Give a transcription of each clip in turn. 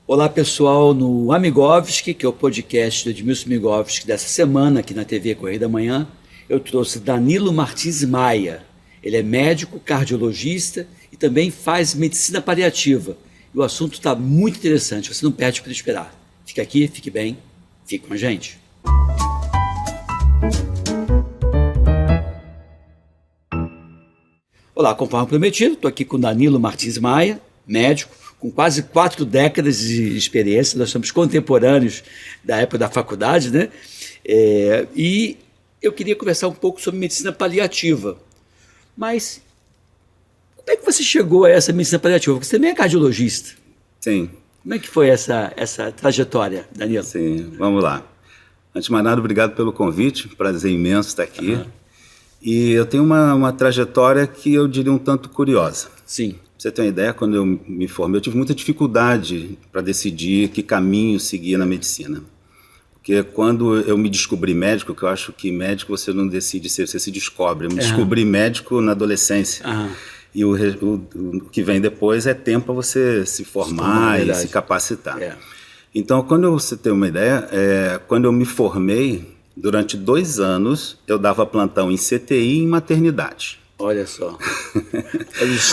Olá pessoal, no Amigovski, que é o podcast do Edmilson Migovski dessa semana aqui na TV Correio da Manhã, eu trouxe Danilo Martins Maia. Ele é médico, cardiologista e também faz medicina paliativa. E o assunto está muito interessante, você não perde para esperar. Fique aqui, fique bem, fique com a gente. Olá, conforme prometido, estou aqui com Danilo Martins Maia, médico, com quase 4 décadas de experiência. Nós somos contemporâneos da época da faculdade, né? E eu queria conversar um pouco sobre medicina paliativa. Mas como é que você chegou a essa medicina paliativa? Porque você também é cardiologista. Sim. Como é que foi essa trajetória, Danilo? Sim, vamos lá. Antes de mais nada, obrigado pelo convite, prazer imenso estar aqui. Uhum. E eu tenho uma trajetória que eu diria um tanto curiosa. Sim. Pra você ter uma ideia, quando eu me formei, eu tive muita dificuldade para decidir que caminho seguir na medicina. Porque quando eu me descobri médico, que eu acho que médico você não decide ser, você se descobre. Eu me descobri médico na adolescência. E o que vem depois é tempo para você se formar e se capacitar. Então, quando você tem uma ideia, quando eu me formei, durante 2 anos, eu dava plantão em CTI e em maternidade. Olha só.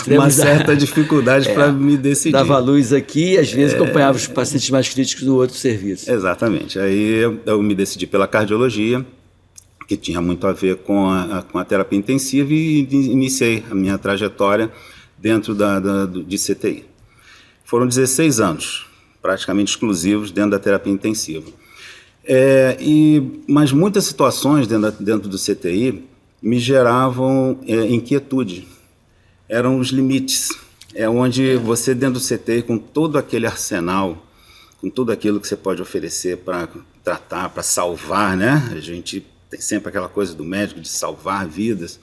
Uma certa dificuldade para me decidir. Dava luz aqui e às vezes acompanhava os pacientes mais críticos no outro serviço. Exatamente. Aí eu me decidi pela cardiologia, que tinha muito a ver com a terapia intensiva, e iniciei a minha trajetória dentro de CTI. Foram 16 anos, praticamente exclusivos dentro da terapia intensiva. Mas muitas situações dentro do CTI me geravam inquietude. Eram os limites. É onde você, dentro do CTI, com todo aquele arsenal, com tudo aquilo que você pode oferecer para tratar, para salvar, né? A gente tem sempre aquela coisa do médico de salvar vidas.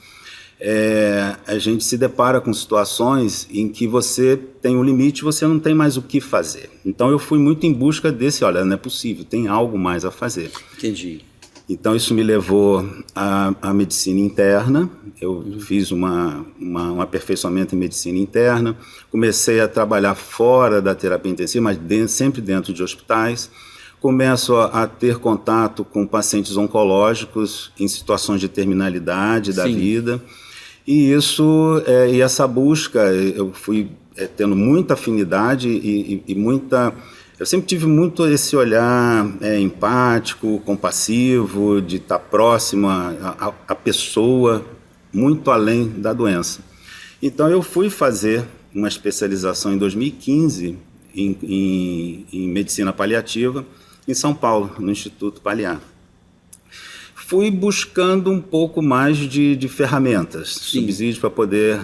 A gente se depara com situações em que você tem um limite e você não tem mais o que fazer. Então eu fui muito em busca desse, olha, não é possível, tem algo mais a fazer. Entendi. Então isso me levou à medicina interna. Eu fiz um aperfeiçoamento em medicina interna, comecei a trabalhar fora da terapia intensiva, mas sempre dentro de hospitais. Começo a ter contato com pacientes oncológicos em situações de terminalidade da vida. E e essa busca, eu fui tendo muita afinidade e muita... Eu sempre tive muito esse olhar empático, compassivo, de estar próximo à pessoa, muito além da doença. Então eu fui fazer uma especialização em 2015 em medicina paliativa em São Paulo, no Instituto Paliar. Fui buscando um pouco mais de ferramentas, subsídios para poder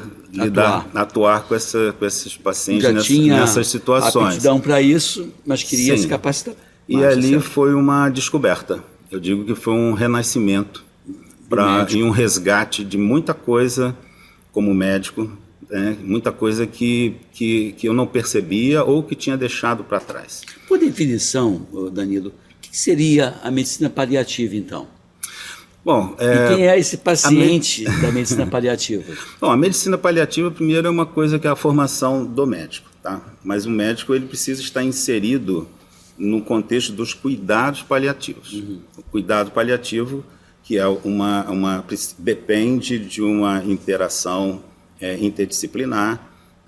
atuar com esses pacientes nessas situações. Já tinha aptidão para isso, mas queria se capacitar. E ali foi uma descoberta. Eu digo que foi um renascimento e um resgate de muita coisa como médico, muita coisa que eu não percebia ou que tinha deixado para trás. Por definição, Danilo, o que seria a medicina paliativa, então? Bom, e quem é esse paciente da medicina paliativa? Bom, a medicina paliativa, primeiro, é uma coisa que é a formação do médico, tá? Mas o médico ele precisa estar inserido no contexto dos cuidados paliativos. O cuidado paliativo, que é depende de uma interação interdisciplinar,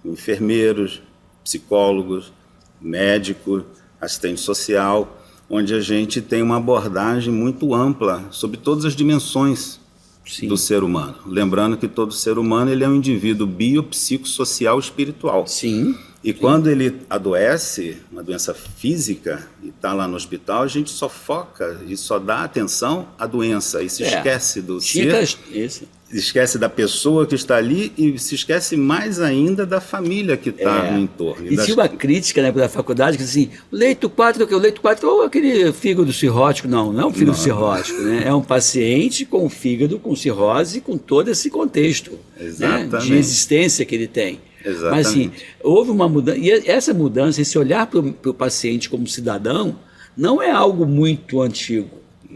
enfermeiros, psicólogos, médico, assistente social, onde a gente tem uma abordagem muito ampla sobre todas as dimensões do ser humano. Lembrando que todo ser humano ele é um indivíduo biopsicossocial espiritual. E quando ele adoece, uma doença física, e está lá no hospital, a gente só foca e só dá atenção à doença e se esquece do ser, esquece da pessoa que está ali e se esquece mais ainda da família que está no entorno. E tinha uma crítica na época da faculdade que assim, o leito 4 o leito 4 ou aquele fígado cirrótico. Não é um fígado cirrótico, né? É um paciente com o fígado com cirrose, com todo esse contexto, né, de existência que ele tem. Mas assim, houve uma mudança, e essa mudança, esse olhar para o paciente como cidadão, não é algo muito antigo.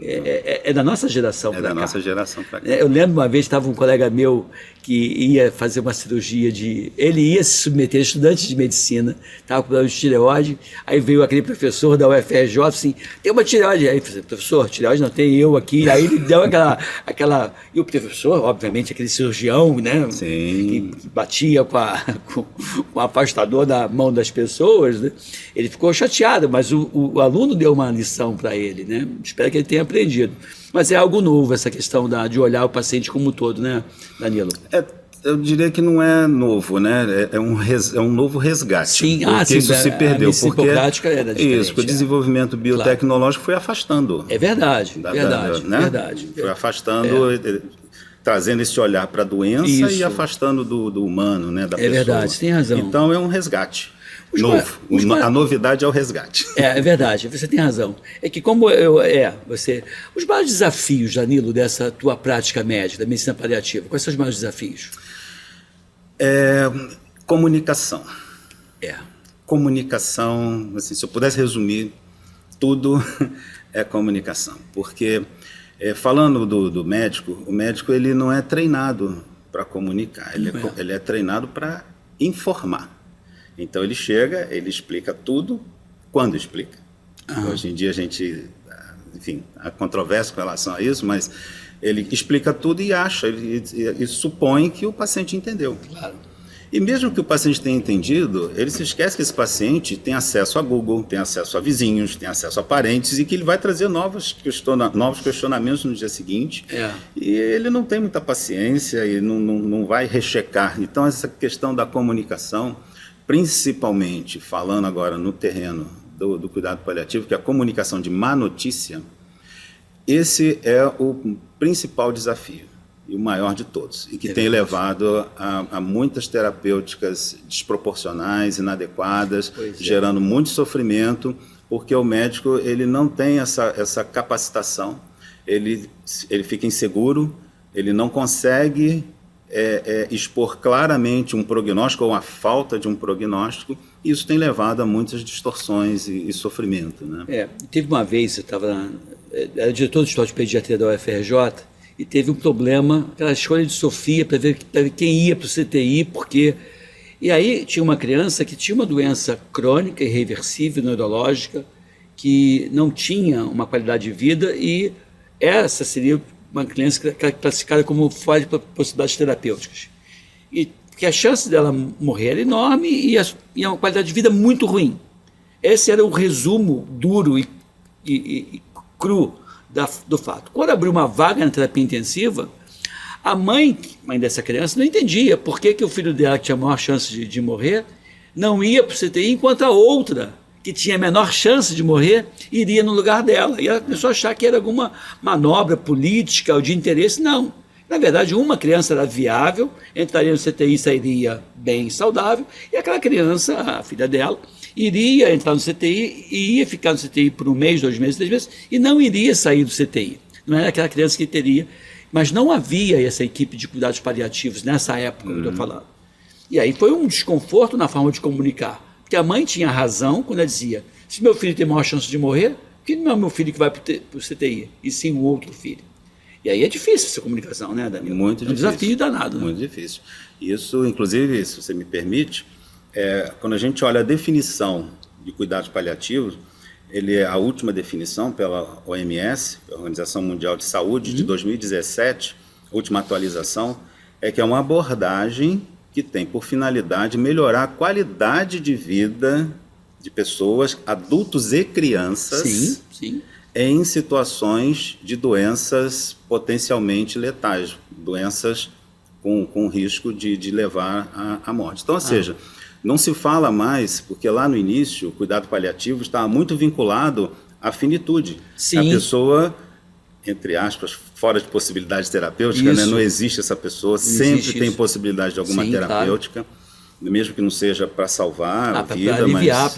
é da nossa geração para cá. É da nossa geração para cá. Eu lembro uma vez, estava um colega meu que ia fazer uma cirurgia ele ia se submeter, estudante de medicina, estava com problema de tireoide, aí veio aquele professor da UFRJ, assim, tem uma tireoide. Aí eu falei, professor, tireoide não tem eu aqui. Aí ele deu aquela... E o professor, obviamente, aquele cirurgião, né? Sim. Que batia com o afastador da mão das pessoas, né? Ele ficou chateado, mas o aluno deu uma lição para ele, né? Espero que ele tenha aprendido. Mas é algo novo essa questão de olhar o paciente como um todo, né, Danilo? Eu diria que não é novo, né? É um novo resgate. Sim, porque isso se perdeu. A hipocrática era diferente. Isso, o desenvolvimento biotecnológico foi afastando. É verdade, né? verdade. Foi afastando, trazendo esse olhar para a doença e afastando do humano, né? Da pessoa. É verdade, você tem razão. Então é um resgate. Novo. A novidade é o resgate. É verdade, você tem razão. É que os maiores desafios, Danilo, dessa tua prática médica, da medicina paliativa, quais são os maiores desafios? Comunicação. Comunicação, assim, se eu pudesse resumir, tudo é comunicação. Porque, falando do médico, o médico ele não é treinado para comunicar, ele é treinado para informar. Então ele chega, ele explica tudo, quando explica. Hoje em dia a gente, enfim, há controvérsia com relação a isso, mas ele explica tudo e acha, e supõe que o paciente entendeu. Claro. E mesmo que o paciente tenha entendido, ele se esquece que esse paciente tem acesso a Google, tem acesso a vizinhos, tem acesso a parentes e que ele vai trazer novos questionamentos no dia seguinte. E ele não tem muita paciência e não vai rechecar. Então essa questão da comunicação, principalmente falando agora no terreno do cuidado paliativo, que é a comunicação de má notícia, esse é o principal desafio e o maior de todos, e que tem levado a muitas terapêuticas desproporcionais, inadequadas, gerando muito sofrimento, porque o médico ele não tem essa capacitação, ele fica inseguro, ele não consegue expor claramente um prognóstico ou a falta de um prognóstico, e isso tem levado a muitas distorções e sofrimento, né? Teve uma vez, era diretor do História de Pediatria da UFRJ, e teve um problema, aquela escolha de Sofia para ver quem ia para o CTI, porque... E aí tinha uma criança que tinha uma doença crônica, irreversível, neurológica, que não tinha uma qualidade de vida, e essa seria uma criança classificada como fora de possibilidades terapêuticas. E que a chance dela morrer era enorme e uma qualidade de vida muito ruim. Esse era o resumo duro e cru do fato. Quando abriu uma vaga na terapia intensiva, a mãe dessa criança não entendia por que o filho dela, que tinha a maior chance de morrer, não ia para o CTI, enquanto a outra, que tinha a menor chance de morrer, iria no lugar dela. E ela começou a achar que era alguma manobra política ou de interesse. Não. Na verdade, uma criança era viável, entraria no CTI e sairia bem saudável, e aquela criança, a filha dela, iria entrar no CTI e ia ficar no CTI por 1 mês, 2 meses, 3 meses, e não iria sair do CTI. Não era aquela criança que teria. Mas não havia essa equipe de cuidados paliativos nessa época que eu estou falando. E aí foi um desconforto na forma de comunicar. Porque a mãe tinha razão quando ela dizia: se meu filho tem maior chance de morrer, por que não é o meu filho que vai para o CTI, e sim um outro filho? E aí é difícil essa comunicação, né, Danilo? Muito difícil. É um desafio danado. Muito difícil. Isso, inclusive, se você me permite, quando a gente olha a definição de cuidados paliativos, a última definição pela OMS, a Organização Mundial de Saúde, de 2017, a última atualização, é que é uma abordagem que tem por finalidade melhorar a qualidade de vida de pessoas, adultos e crianças, em situações de doenças potencialmente letais, doenças com risco de levar à morte. Então, ou seja, não se fala mais, porque lá no início o cuidado paliativo estava muito vinculado à finitude. A pessoa, entre aspas, fora de possibilidade terapêutica, né? Não existe essa pessoa, sempre tem possibilidade de alguma terapêutica, mesmo que não seja para salvar a vida, para aliviar,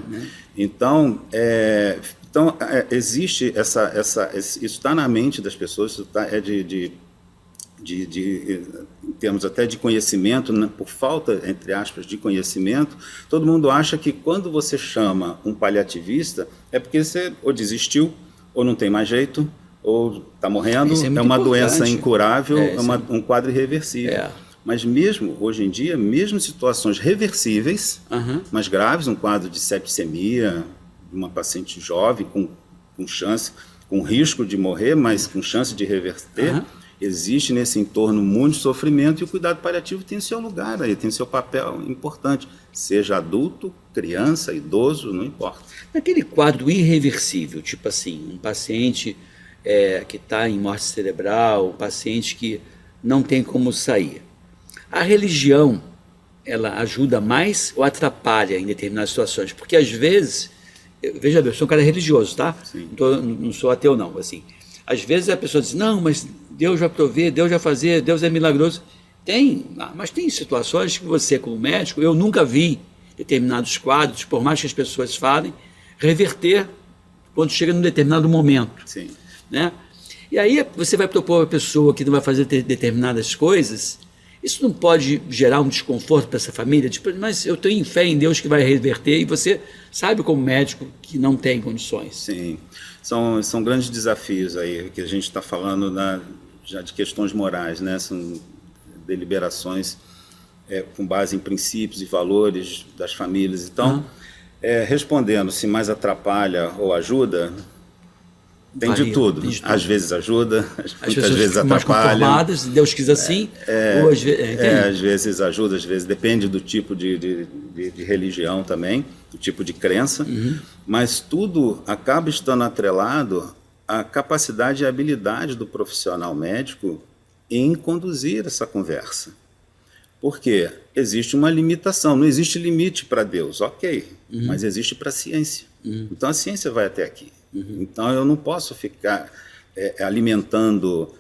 mas... Então, existe isso está na mente das pessoas, isso em termos até de conhecimento, né, por falta, entre aspas, de conhecimento, todo mundo acha que quando você chama um paliativista é porque você ou desistiu, ou não tem mais jeito, ou está morrendo, Isso é muito uma importante. doença incurável, É, um quadro irreversível. É. Mas mesmo, hoje em dia, mesmo situações reversíveis, Aham. mas graves, um quadro de septicemia, de uma paciente jovem com chance, com risco de morrer, mas com chance de reverter, Aham. existe nesse entorno muito sofrimento e o cuidado paliativo tem seu lugar aí, tem seu papel importante, seja adulto, criança, idoso, não importa. Naquele quadro irreversível, tipo assim, um paciente que está em morte cerebral, um paciente que não tem como sair, a religião, ela ajuda mais ou atrapalha em determinadas situações? Porque às vezes, veja bem, eu sou um cara religioso, tá? Sim. Não sou ateu não, assim. Às vezes a pessoa diz, não, mas Deus vai prover, Deus vai fazer, Deus é milagroso. Mas tem situações que você, como médico, eu nunca vi determinados quadros, por mais que as pessoas falem, reverter quando chega num determinado momento. Sim. Né? E aí você vai propor a pessoa que não vai fazer determinadas coisas, isso não pode gerar um desconforto para essa família? Tipo, mas eu tenho fé em Deus que vai reverter, e você sabe como médico que não tem condições. Sim, são grandes desafios aí, que a gente está falando já de questões morais, né? São deliberações com base em princípios e valores das famílias. Então, respondendo se mais atrapalha ou ajuda, tem de tudo. Às vezes ajuda, muitas vezes atrapalha. Mais conformadas, Deus quis assim. Ou às vezes ajuda, às vezes depende do tipo de religião também, do tipo de crença, mas tudo acaba estando atrelado à capacidade e habilidade do profissional médico em conduzir essa conversa. Porque existe uma limitação, não existe limite para Deus, ok, mas existe para a ciência. Então a ciência vai até aqui. Então eu não posso ficar alimentando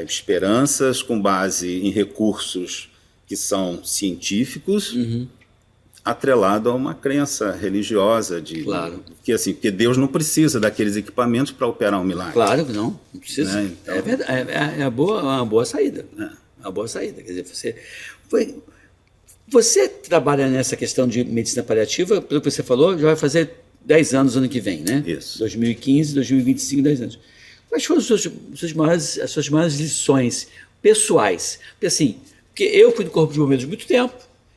esperanças com base em recursos que são científicos, atrelado a uma crença religiosa Claro. Porque Deus não precisa daqueles equipamentos para operar um milagre. Claro que não precisa. Né? Então, é verdade, é uma boa saída. Uma boa saída. Quer dizer, você trabalha nessa questão de medicina paliativa, pelo que você falou, já vai fazer 10 anos ano que vem, né? Isso. 2015, 2025, 10 anos. Quais foram as suas maiores lições pessoais? Porque eu fui do Corpo de Bombeiros há muito tempo,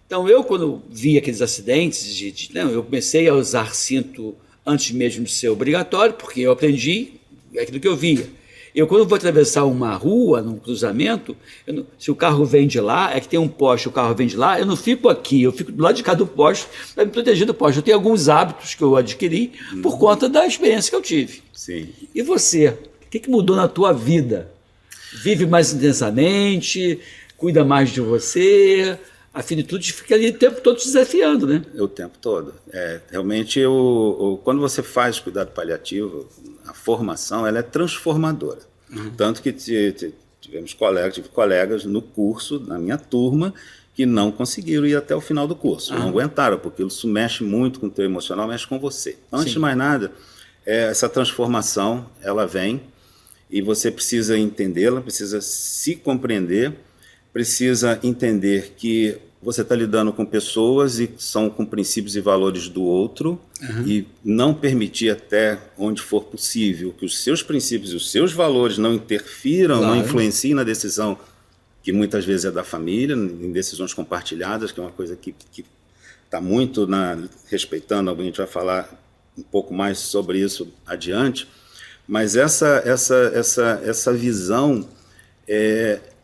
então eu, quando vi aqueles acidentes, eu comecei a usar cinto antes mesmo de ser obrigatório, porque eu aprendi aquilo que eu via. Eu, quando vou atravessar uma rua, num cruzamento, se o carro vem de lá, que tem um poste, o carro vem de lá, eu não fico aqui, eu fico do lado de cá do poste para me proteger do poste. Eu tenho alguns hábitos que eu adquiri por conta da experiência que eu tive. Sim. E você? O que mudou na tua vida? Vive mais intensamente? Cuida mais de você? A finitude fica ali o tempo todo desafiando, né? O tempo todo. Realmente, quando você faz cuidado paliativo, a formação ela é transformadora. Tanto que tive colegas no curso, na minha turma, que não conseguiram ir até o final do curso, não aguentaram, porque isso mexe muito com o teu emocional, mexe com você. Antes de mais nada, essa transformação, ela vem e você precisa entendê-la, precisa se compreender, precisa entender que você está lidando com pessoas e são com princípios e valores do outro e não permitir até onde for possível que os seus princípios e os seus valores não interfiram, não influenciem na decisão que muitas vezes é da família, em decisões compartilhadas, que é uma coisa que está muito respeitando, a gente vai falar um pouco mais sobre isso adiante, mas essa visão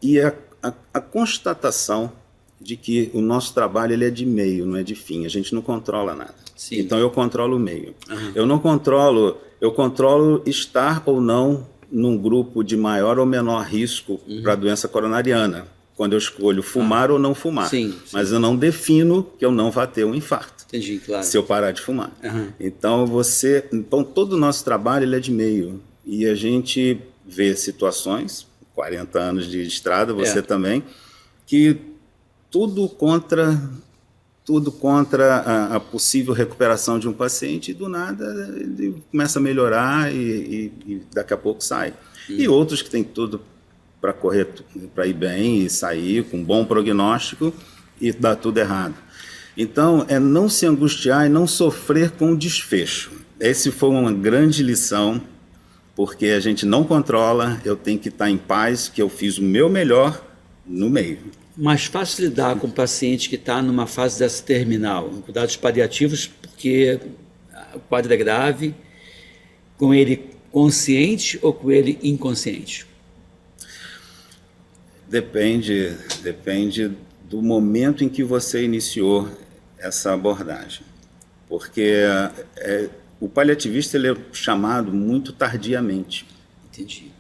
e a constatação de que o nosso trabalho ele é de meio, não é de fim. A gente não controla nada. Sim. Então eu controlo o meio. Eu não controlo, eu controlo estar ou não num grupo de maior ou menor risco para a doença coronariana, quando eu escolho fumar ou não fumar. Sim. Mas eu não defino que eu não vá ter um infarto. Entendi, claro. Se eu parar de fumar. Então todo o nosso trabalho ele é de meio. E a gente vê situações, 40 anos de estrada, você também, que tudo contra a possível recuperação de um paciente, e do nada ele começa a melhorar e daqui a pouco sai. E outros que têm tudo para correr, para ir bem e sair com bom prognóstico e dá tudo errado. Então, é não se angustiar e não sofrer com o desfecho. Essa foi uma grande lição, porque a gente não controla, eu tenho que estar em paz, que eu fiz o meu melhor no meio. Mais fácil lidar com um paciente que está numa fase dessa terminal, em cuidados paliativos, porque o quadro é grave, com ele consciente ou com ele inconsciente? Depende do momento em que você iniciou essa abordagem, porque o paliativista ele é chamado muito tardiamente. Entendi.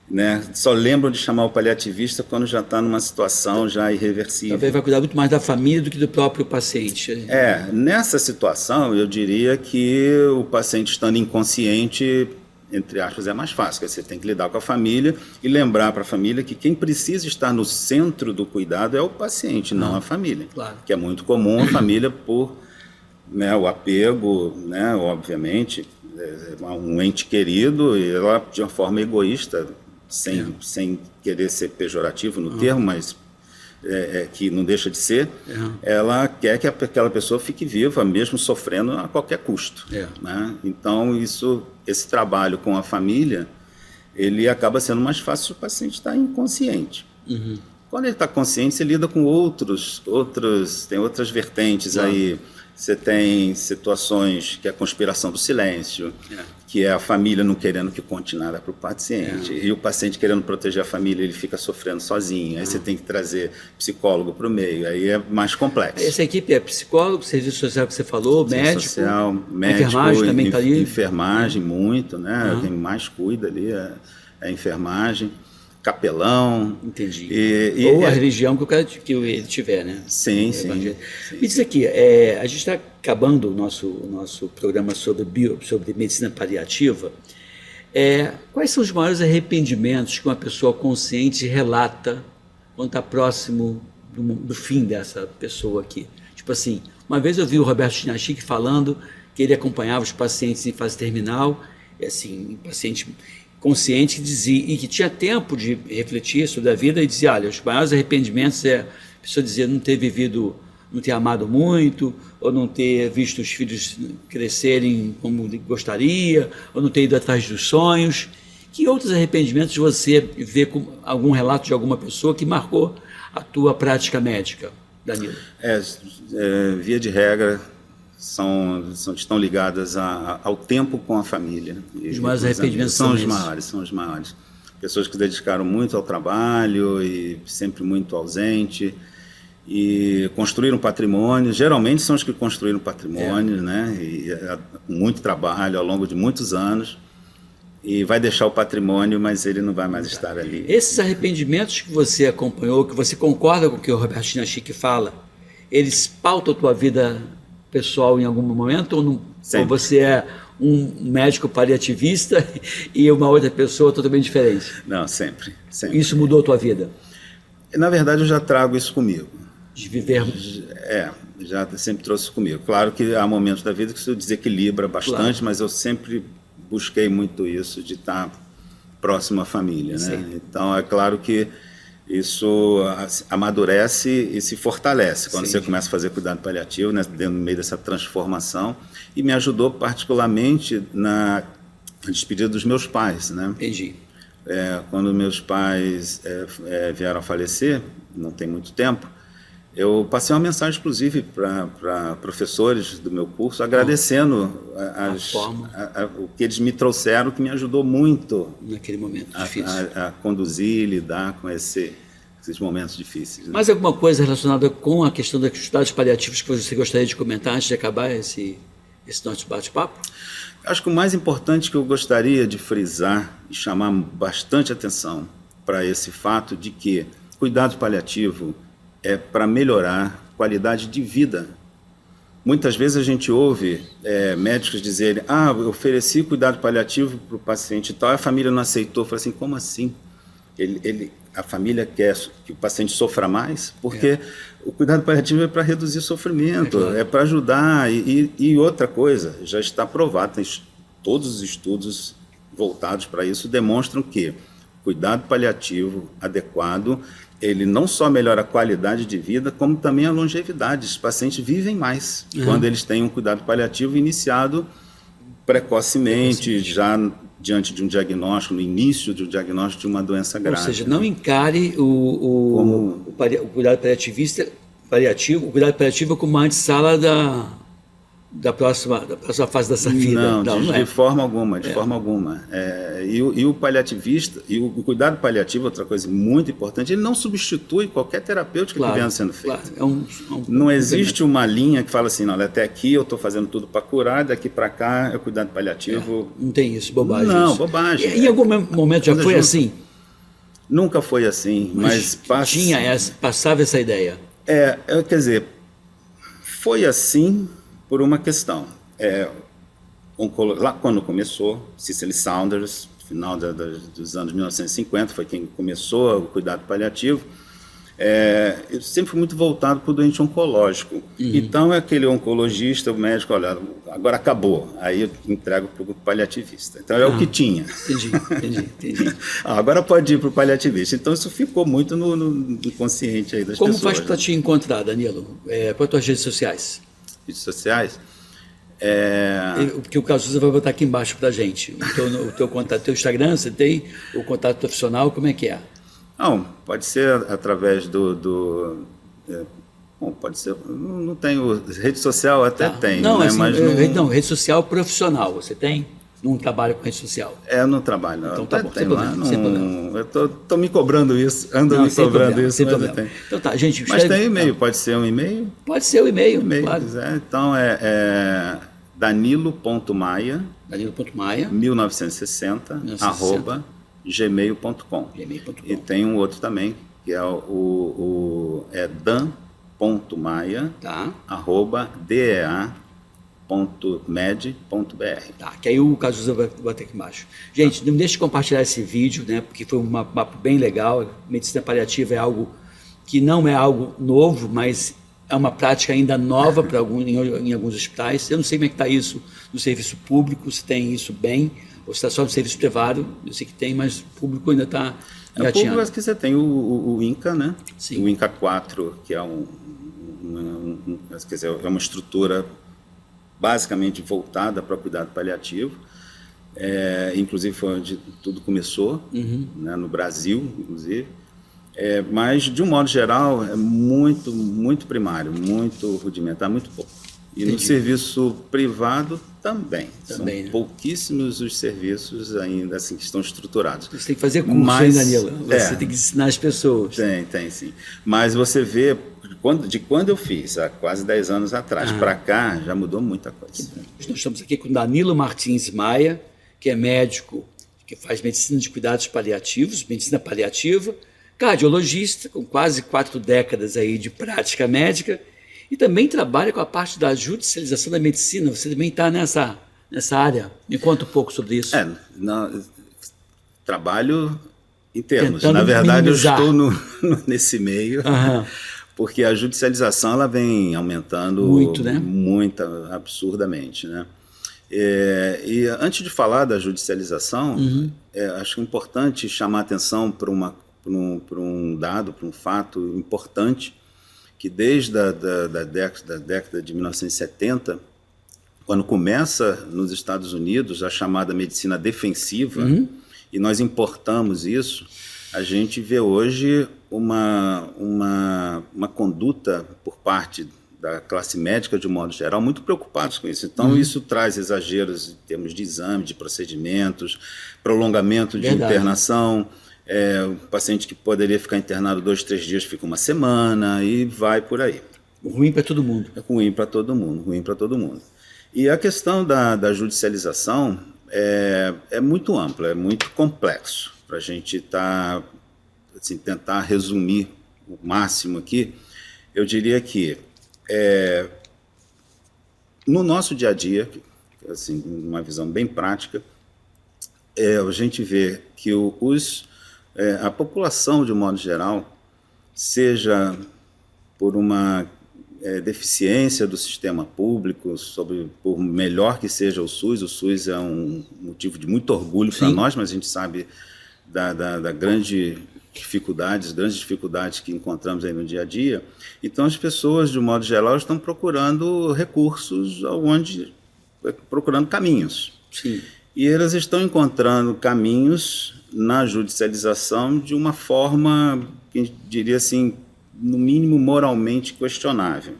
Né? Só lembram de chamar o paliativista quando já está numa situação já irreversível. Talvez vai cuidar muito mais da família do que do próprio paciente. Nessa situação eu diria que o paciente estando inconsciente, entre aspas, é mais fácil, porque você tem que lidar com a família e lembrar para a família que quem precisa estar no centro do cuidado é o paciente, não a família. Claro. Que é muito comum a família por, né, o apego, né, obviamente, um ente querido, e ela de uma forma egoísta, sem querer ser pejorativo no termo, mas que não deixa de ser, ela quer que aquela pessoa fique viva, mesmo sofrendo a qualquer custo. Né? Então, esse trabalho com a família, ele acaba sendo mais fácil se o paciente está inconsciente. Quando ele está consciente, você lida com tem outras vertentes aí. Você tem situações que é a conspiração do silêncio, que é a família não querendo que conte nada para o paciente, e o paciente querendo proteger a família, ele fica sofrendo sozinho. Aí você tem que trazer psicólogo para o meio, aí é mais complexo. Essa equipe é psicólogo, serviço social que você falou, médico, social, médico, enfermagem também está ali? Enfermagem, muito, né? Quem mais cuida ali é a enfermagem. Capelão. Entendi. Ou a religião que ele tiver, né? Sim. Me diz aqui, a gente está acabando o nosso programa sobre medicina paliativa. Quais são os maiores arrependimentos que uma pessoa consciente relata quando está próximo do fim dessa pessoa aqui? Tipo assim, uma vez eu vi o Roberto Chinachique falando que ele acompanhava os pacientes em fase terminal, assim, paciente consciente que dizia, e que tinha tempo de refletir sobre a vida, e dizia, olha, os maiores arrependimentos a pessoa dizia não ter vivido, não ter amado muito, ou não ter visto os filhos crescerem como gostaria, ou não ter ido atrás dos sonhos. Que outros arrependimentos você vê com algum relato de alguma pessoa que marcou a tua prática médica, Danilo? Via de regra, estão ligadas ao tempo com a família. Os maiores arrependimentos são os maiores. Pessoas que se dedicaram muito ao trabalho e sempre muito ausente, e construíram patrimônio. Geralmente são os que construíram patrimônio, né? E com muito trabalho ao longo de muitos anos, e vai deixar o patrimônio, mas ele não vai mais estar ali. Esses arrependimentos que você acompanhou, que você concorda com o que o Roberto Chinachique fala, eles pautam a tua vida pessoal em algum momento, ou não? Ou você é um médico paliativista e uma outra pessoa totalmente diferente? Não, sempre. Isso mudou a tua vida? Na verdade, eu já trago isso comigo. De viver... já sempre trouxe isso comigo. Claro que há momentos da vida que isso desequilibra bastante, claro. Mas eu sempre busquei muito isso, de estar próximo à família, né? Então, é claro que isso amadurece e se fortalece quando você começa a fazer cuidado paliativo, né, no meio dessa transformação, e me ajudou particularmente na despedida dos meus pais, né? Entendi. Quando meus pais vieram a falecer, não tem muito tempo, eu passei uma mensagem, inclusive, para professores do meu curso, agradecendo o que eles me trouxeram, que me ajudou muito naquele momento difícil a conduzir e lidar com esses momentos difíceis. Né? Mais alguma coisa relacionada com a questão dos cuidados paliativos que você gostaria de comentar antes de acabar esse nosso bate-papo? Acho que o mais importante que eu gostaria de frisar e chamar bastante atenção para esse fato de que cuidado paliativo é para melhorar a qualidade de vida. Muitas vezes a gente ouve médicos dizerem, eu ofereci cuidado paliativo para o paciente e tal, a família não aceitou. Eu falei assim, como assim? A família quer que o paciente sofra mais? Porque o cuidado paliativo é para reduzir o sofrimento, é para ajudar. E outra coisa, já está provado, todos os estudos voltados para isso demonstram que cuidado paliativo adequado, ele não só melhora a qualidade de vida, como também a longevidade. Os pacientes vivem mais quando eles têm um cuidado paliativo iniciado precocemente, já diante de um diagnóstico, no início de um diagnóstico de uma doença grave. Ou seja, não encare o cuidado paliativo, o cuidado paliativo como a antessala da próxima fase dessa vida. Não, de forma alguma, forma alguma. E o paliativista, e o cuidado paliativo, outra coisa muito importante, ele não substitui qualquer terapêutica que venha sendo feita. Claro. Não existe uma linha que fala assim, não, até aqui eu estou fazendo tudo para curar, daqui para cá é o cuidado paliativo. Não tem isso, bobagem. Não, isso. bobagem. Em algum momento já foi assim? Nunca foi assim, mas passava essa ideia. Quer dizer, foi assim por uma questão. Lá quando começou, Cicely Saunders, no final dos anos 1950, foi quem começou o cuidado paliativo. Eu sempre fui muito voltado para o doente oncológico. Então, aquele oncologista, o médico, olha, agora acabou. Aí eu entrego para o paliativista. Então, é o que tinha. Entendi. Agora pode ir para o paliativista. Então, isso ficou muito no consciente aí das pessoas. Como faz para te encontrar, Danilo? Quais as tuas redes sociais? Redes sociais? Porque o Cazuza vai botar aqui embaixo para a gente. O teu contato, teu Instagram, você tem o contato profissional, como é que é? Não, pode ser através bom, pode ser, não tenho, rede social até tem, não, né? assim, Mas não, rede social profissional, você tem? Não trabalho com rede social? Eu não trabalho, não. Então tá bom, sem problema. Eu tô me cobrando isso, me cobrando isso, sem problema. Então tá, gente. Mas tem e-mail, pode ser um e-mail? Pode ser o e-mail, claro. Então danilo.maia 1960 @ gmail.com. E tem um outro também, que é dan.maia @dea.med.br. Tá, que aí o Cazuza vai botar aqui embaixo. Gente, não deixe de compartilhar esse vídeo, né? Porque foi um papo bem legal. Medicina paliativa é algo que não é algo novo, mas é uma prática ainda nova em alguns hospitais. Eu não sei como é que está isso no serviço público, se tem isso bem, ou se está só no serviço privado. Eu sei que tem, mas o público ainda está engateando. O público, acho que você tem o INCA, né? Sim. O INCA 4, que é quer dizer, é uma estrutura basicamente voltada para o cuidado paliativo. Inclusive foi onde tudo começou, né, no Brasil, inclusive. Mas, de um modo geral, é muito, muito primário, muito rudimentar, muito pouco. E no serviço privado também. São pouquíssimos os serviços ainda assim que estão estruturados. Você tem que fazer curso, hein, Danilo? Você tem que ensinar as pessoas. Tem sim. Mas você vê, de quando eu fiz, há quase 10 anos atrás, para cá, já mudou muita coisa. Nós estamos aqui com Danilo Martins Maia, que é médico, que faz medicina de cuidados paliativos, medicina paliativa, cardiologista, com quase 4 décadas aí de prática médica, e também trabalha com a parte da judicialização da medicina. Você também está nessa área. Me conta um pouco sobre isso. Trabalho em termos. Na verdade, minimizar. Eu estou nesse meio, porque a judicialização ela vem aumentando muito, né? Muito, absurdamente, né? E antes de falar da judicialização, acho importante chamar a atenção para um dado, para um fato importante, que desde a década de 1970, quando começa nos Estados Unidos a chamada medicina defensiva, e nós importamos isso, a gente vê hoje uma conduta por parte da classe médica, de um modo geral, muito preocupados com isso. Então, isso traz exageros em termos de exame, de procedimentos, prolongamento de internação. O paciente que poderia ficar internado 2, 3 dias fica uma semana e vai por aí. Ruim para todo mundo. Ruim para todo mundo. E a questão da judicialização é muito ampla, é muito complexo. Para a gente tentar resumir o máximo aqui, eu diria que no nosso dia a dia, assim, uma visão bem prática, a gente vê que a população, de um modo geral, seja por uma deficiência do sistema público, por melhor que seja o SUS é um motivo de muito orgulho para nós, mas a gente sabe da grandes dificuldades que encontramos aí no dia a dia. Então, as pessoas, de um modo geral, estão procurando recursos, procurando caminhos. Sim. E elas estão encontrando caminhos na judicialização de uma forma, que eu diria assim, no mínimo moralmente questionável.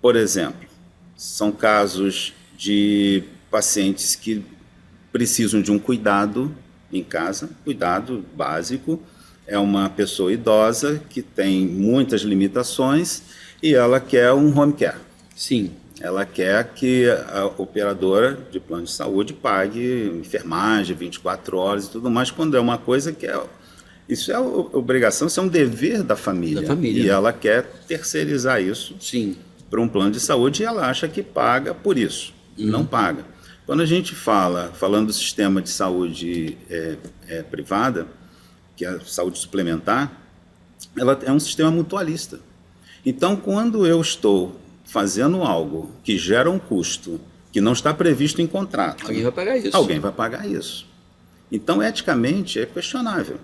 Por exemplo, são casos de pacientes que precisam de um cuidado em casa, cuidado básico. É uma pessoa idosa que tem muitas limitações e ela quer um home care. Sim. Ela quer que a operadora de plano de saúde pague enfermagem 24 horas e tudo mais, quando é uma coisa que isso é obrigação, isso é um dever da família. E ela quer terceirizar isso para um plano de saúde e ela acha que paga por isso. Não paga. Quando a gente falando do sistema de saúde privada, que é a saúde suplementar, ela é um sistema mutualista. Então, quando eu estou fazendo algo que gera um custo que não está previsto em contrato, alguém vai pagar isso. Alguém vai pagar isso. Então, eticamente, é questionável.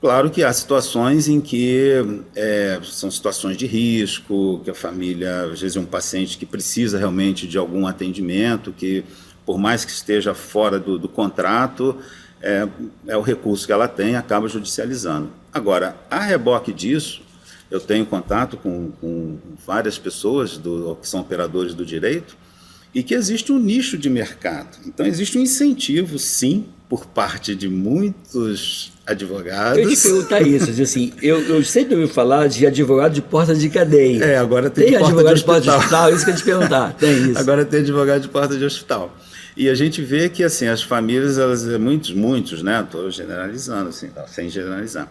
Claro que há situações em que são situações de risco, que a família, às vezes é um paciente que precisa realmente de algum atendimento, que por mais que esteja fora do contrato, é o recurso que ela tem, acaba judicializando. Agora, a reboque disso, eu tenho contato com várias pessoas que são operadores do direito e que existe um nicho de mercado. Então, existe um incentivo, sim, por parte de muitos advogados. Eu te perguntar isso, assim, eu sempre ouvi falar de advogado de porta de cadeia. Agora tem advogado de porta de hospital, isso que eu ia te perguntar, tem isso. Agora tem advogado de porta de hospital. E a gente vê que, assim, as famílias, muitos, né, estou generalizando, assim, sem generalizar,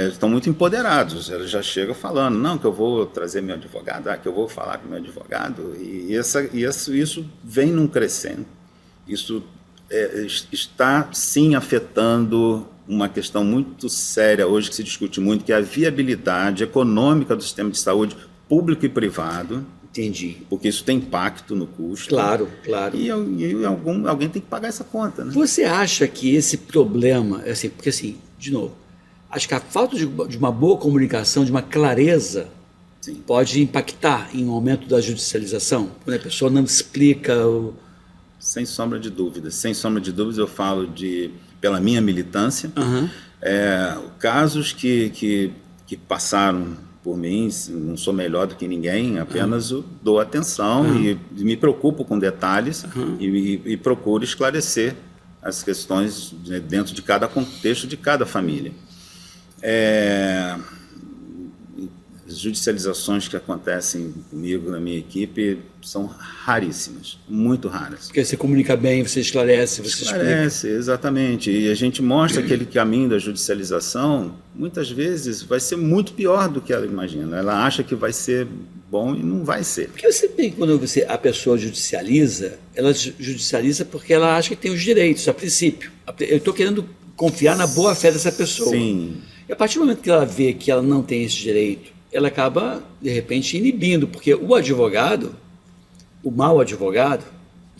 estão muito empoderados, eles já chegam falando, não, que eu vou trazer meu advogado, que eu vou falar com meu advogado, e isso vem num crescendo. Isso está, sim, afetando uma questão muito séria hoje, que se discute muito, que é a viabilidade econômica do sistema de saúde público e privado. Entendi. Porque isso tem impacto no custo. Claro. E alguém tem que pagar essa conta, né? Você acha que esse problema, assim, porque assim, de novo, acho que a falta de uma boa comunicação, de uma clareza, sim, pode impactar em um aumento da judicialização? Quando a pessoa não explica Sem sombra de dúvidas. Sem sombra de dúvidas, eu falo pela minha militância, casos que passaram por mim, não sou melhor do que ninguém, apenas dou atenção e me preocupo com detalhes e procuro esclarecer as questões dentro de cada contexto de cada família. As judicializações que acontecem comigo, na minha equipe, são raríssimas, muito raras. Porque você comunica bem, você esclarece, você esclarece, exatamente. E a gente mostra aquele caminho da judicialização, muitas vezes vai ser muito pior do que ela imagina. Ela acha que vai ser bom e não vai ser. Porque quando a pessoa judicializa, ela judicializa porque ela acha que tem os direitos, a princípio. Eu estou querendo confiar na boa-fé dessa pessoa. Sim. E a partir do momento que ela vê que ela não tem esse direito, ela acaba, de repente, inibindo, porque o advogado, o mau advogado,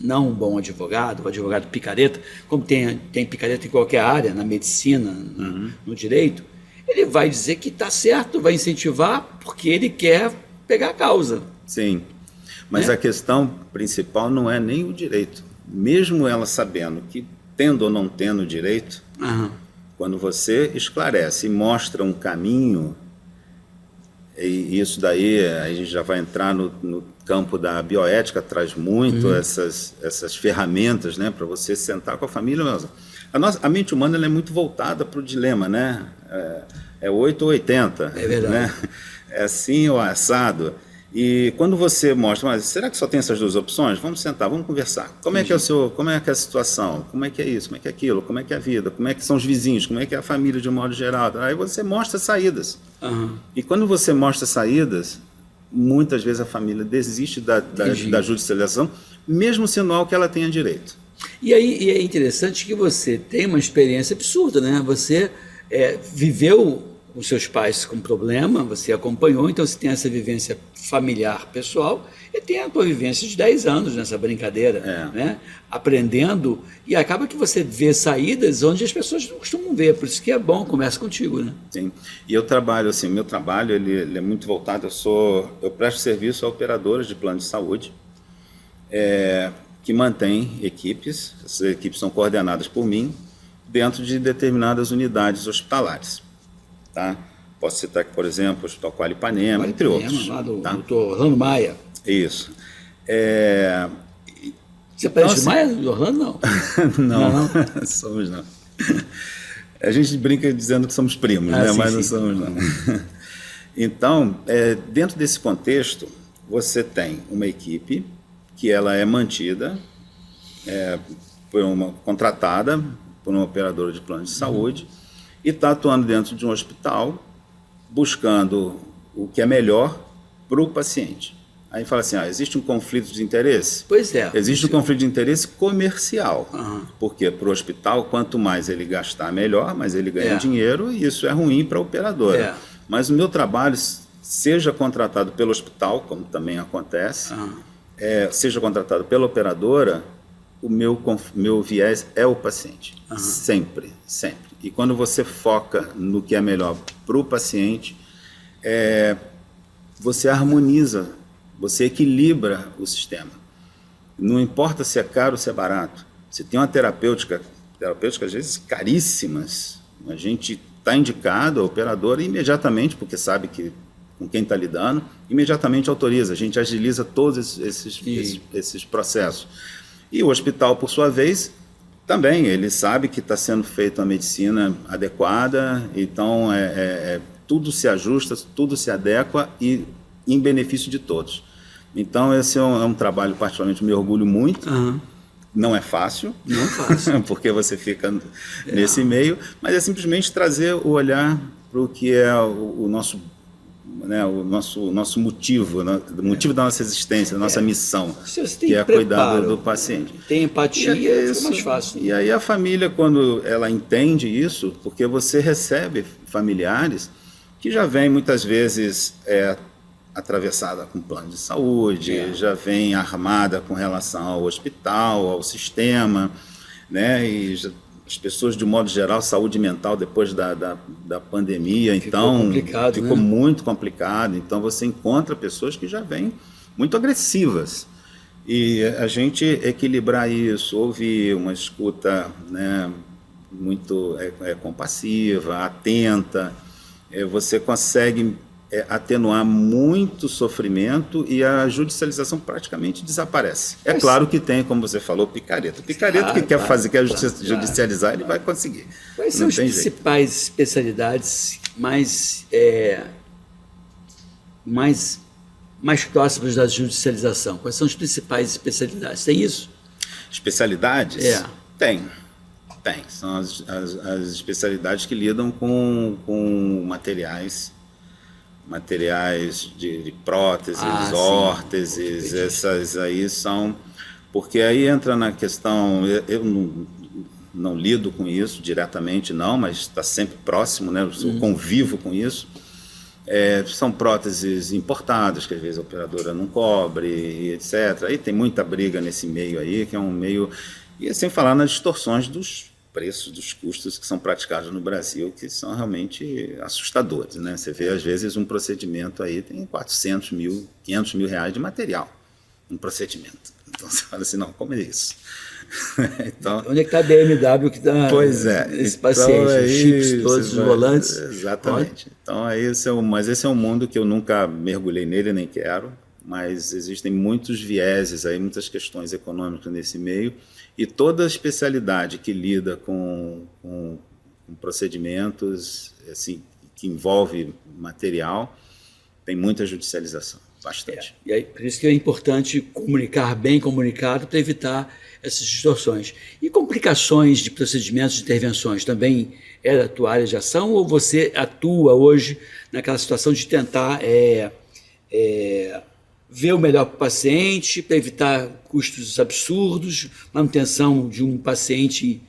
não um bom advogado, o advogado picareta, como tem picareta em qualquer área, na medicina, no direito, ele vai dizer que está certo, vai incentivar porque ele quer pegar a causa. Sim, mas a questão principal não é nem o direito. Mesmo ela sabendo que, tendo ou não tendo direito, quando você esclarece e mostra um caminho, e isso daí a gente já vai entrar no campo da bioética, traz muito essas ferramentas, né, para você sentar com a família mesmo. A mente humana ela é muito voltada para o dilema, né? É 8 ou 80. É verdade. Né? É assim ou assado. E quando você mostra, mas será que só tem essas duas opções? Vamos sentar, vamos conversar. Como é que é a situação? Como é que é isso? Como é que é aquilo? Como é que é a vida? Como é que são os vizinhos? Como é que é a família de um modo geral? Aí você mostra saídas. E quando você mostra saídas, muitas vezes a família desiste da judicialização, mesmo sendo algo que ela tenha direito. E aí é interessante que você tem uma experiência absurda, né? Você viveu os seus pais com problema, você acompanhou, então você tem essa vivência familiar, pessoal, e tem a tua vivência de 10 anos nessa brincadeira, né? Aprendendo, e acaba que você vê saídas onde as pessoas não costumam ver, por isso que é bom, conversa contigo, né? Sim, e eu trabalho assim, meu trabalho ele é muito voltado, eu presto serviço a operadoras de plano de saúde, que mantém equipes, essas equipes são coordenadas por mim, dentro de determinadas unidades hospitalares. Tá? Posso citar aqui, por exemplo, o Hospital Quali Ipanema, entre outros. Lá do Tá? Dr. Orlando Maia. Isso. Você parece assim, Maia do Orlando, não? Não, somos não. A gente brinca dizendo que somos primos, né? Sim, mas sim. não somos não. Então, dentro desse contexto, você tem uma equipe que ela é mantida, contratada por uma operadora de plano de saúde e está atuando dentro de um hospital buscando o que é melhor para o paciente. Aí fala assim, existe um conflito de interesse? Pois é. Existe um conflito de interesse comercial, Uhum. porque para o hospital, quanto mais ele gastar, melhor, mas ele ganha dinheiro e isso é ruim para a operadora. Mas o meu trabalho, seja contratado pelo hospital, como também acontece, seja contratado pela operadora, o meu viés é o paciente. Sempre, sempre. E quando você foca no que é melhor para o paciente, você harmoniza, você equilibra o sistema. Não importa se é caro ou se é barato. Você tem uma terapêutica às vezes caríssimas, a gente está indicado, a operadora imediatamente, porque sabe que com quem está lidando, imediatamente autoriza, a gente agiliza todos esses processos. E o hospital, por sua vez, também, ele sabe que está sendo feita a medicina adequada, então tudo se ajusta, tudo se adequa e em benefício de todos. Então, esse é um trabalho, particularmente, me orgulho muito. Não é fácil, porque você fica nesse meio, mas é simplesmente trazer o olhar para o que é o nosso motivo, né? O motivo da nossa existência, da nossa missão, que é cuidar do paciente. Tem empatia, é mais fácil. E aí a família, quando ela entende isso, porque você recebe familiares que já vêm muitas vezes atravessada com plano de saúde, já vem armada com relação ao hospital, ao sistema, né? E as pessoas, de um modo geral, saúde mental depois da pandemia, ficou muito complicado. Então, você encontra pessoas que já vêm muito agressivas. E a gente equilibrar isso, ouvir uma escuta, né, muito compassiva, atenta, você consegue atenuar muito sofrimento e a judicialização praticamente desaparece. Claro que tem, como você falou, picareta. Picareta que quer judicializar, ele vai conseguir. Quais são as principais especialidades mais próximas da judicialização? Quais são as principais especialidades? Tem isso? Especialidades? Tem. São as especialidades que lidam com materiais de próteses, órteses, essas aí são... Porque aí entra na questão, eu não lido com isso diretamente não, mas está sempre próximo, né? Eu convivo com isso. São próteses importadas, que às vezes a operadora não cobre, etc. Aí tem muita briga nesse meio aí, que é um meio... E sem falar nas distorções dos preços, dos custos que são praticados no Brasil, que são realmente assustadores, né? Você vê, às vezes, um procedimento aí tem 400 mil, 500 mil reais de material, um procedimento. Então, você fala assim, não, como é isso? Então, onde é que está a BMW que dá esse paciente? Os chips, todos os volantes? Exatamente. Então, mas esse é um mundo que eu nunca mergulhei nele, nem quero, mas existem muitos vieses aí, muitas questões econômicas nesse meio, e toda especialidade que lida com procedimentos assim, que envolve material, tem muita judicialização, bastante. E aí, por isso que é importante comunicar bem comunicado para evitar essas distorções. E complicações de procedimentos, de intervenções, também é da tua área de ação, ou você atua hoje naquela situação de tentar ver o melhor para o paciente, para evitar custos absurdos, manutenção de um paciente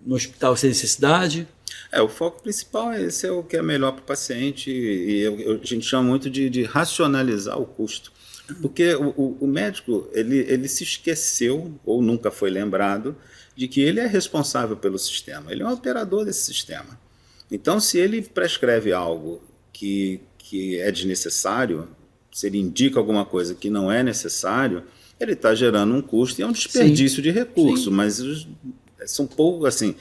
no hospital sem necessidade? O foco principal esse é o que é melhor para o paciente, e a gente chama muito de racionalizar o custo. Porque o médico ele se esqueceu, ou nunca foi lembrado, de que ele é responsável pelo sistema, ele é um operador desse sistema. Então, se ele prescreve algo que é desnecessário, se ele indica alguma coisa que não é necessário, ele está gerando um custo e é um desperdício Sim. de recurso, Sim. mas são pouco, assim,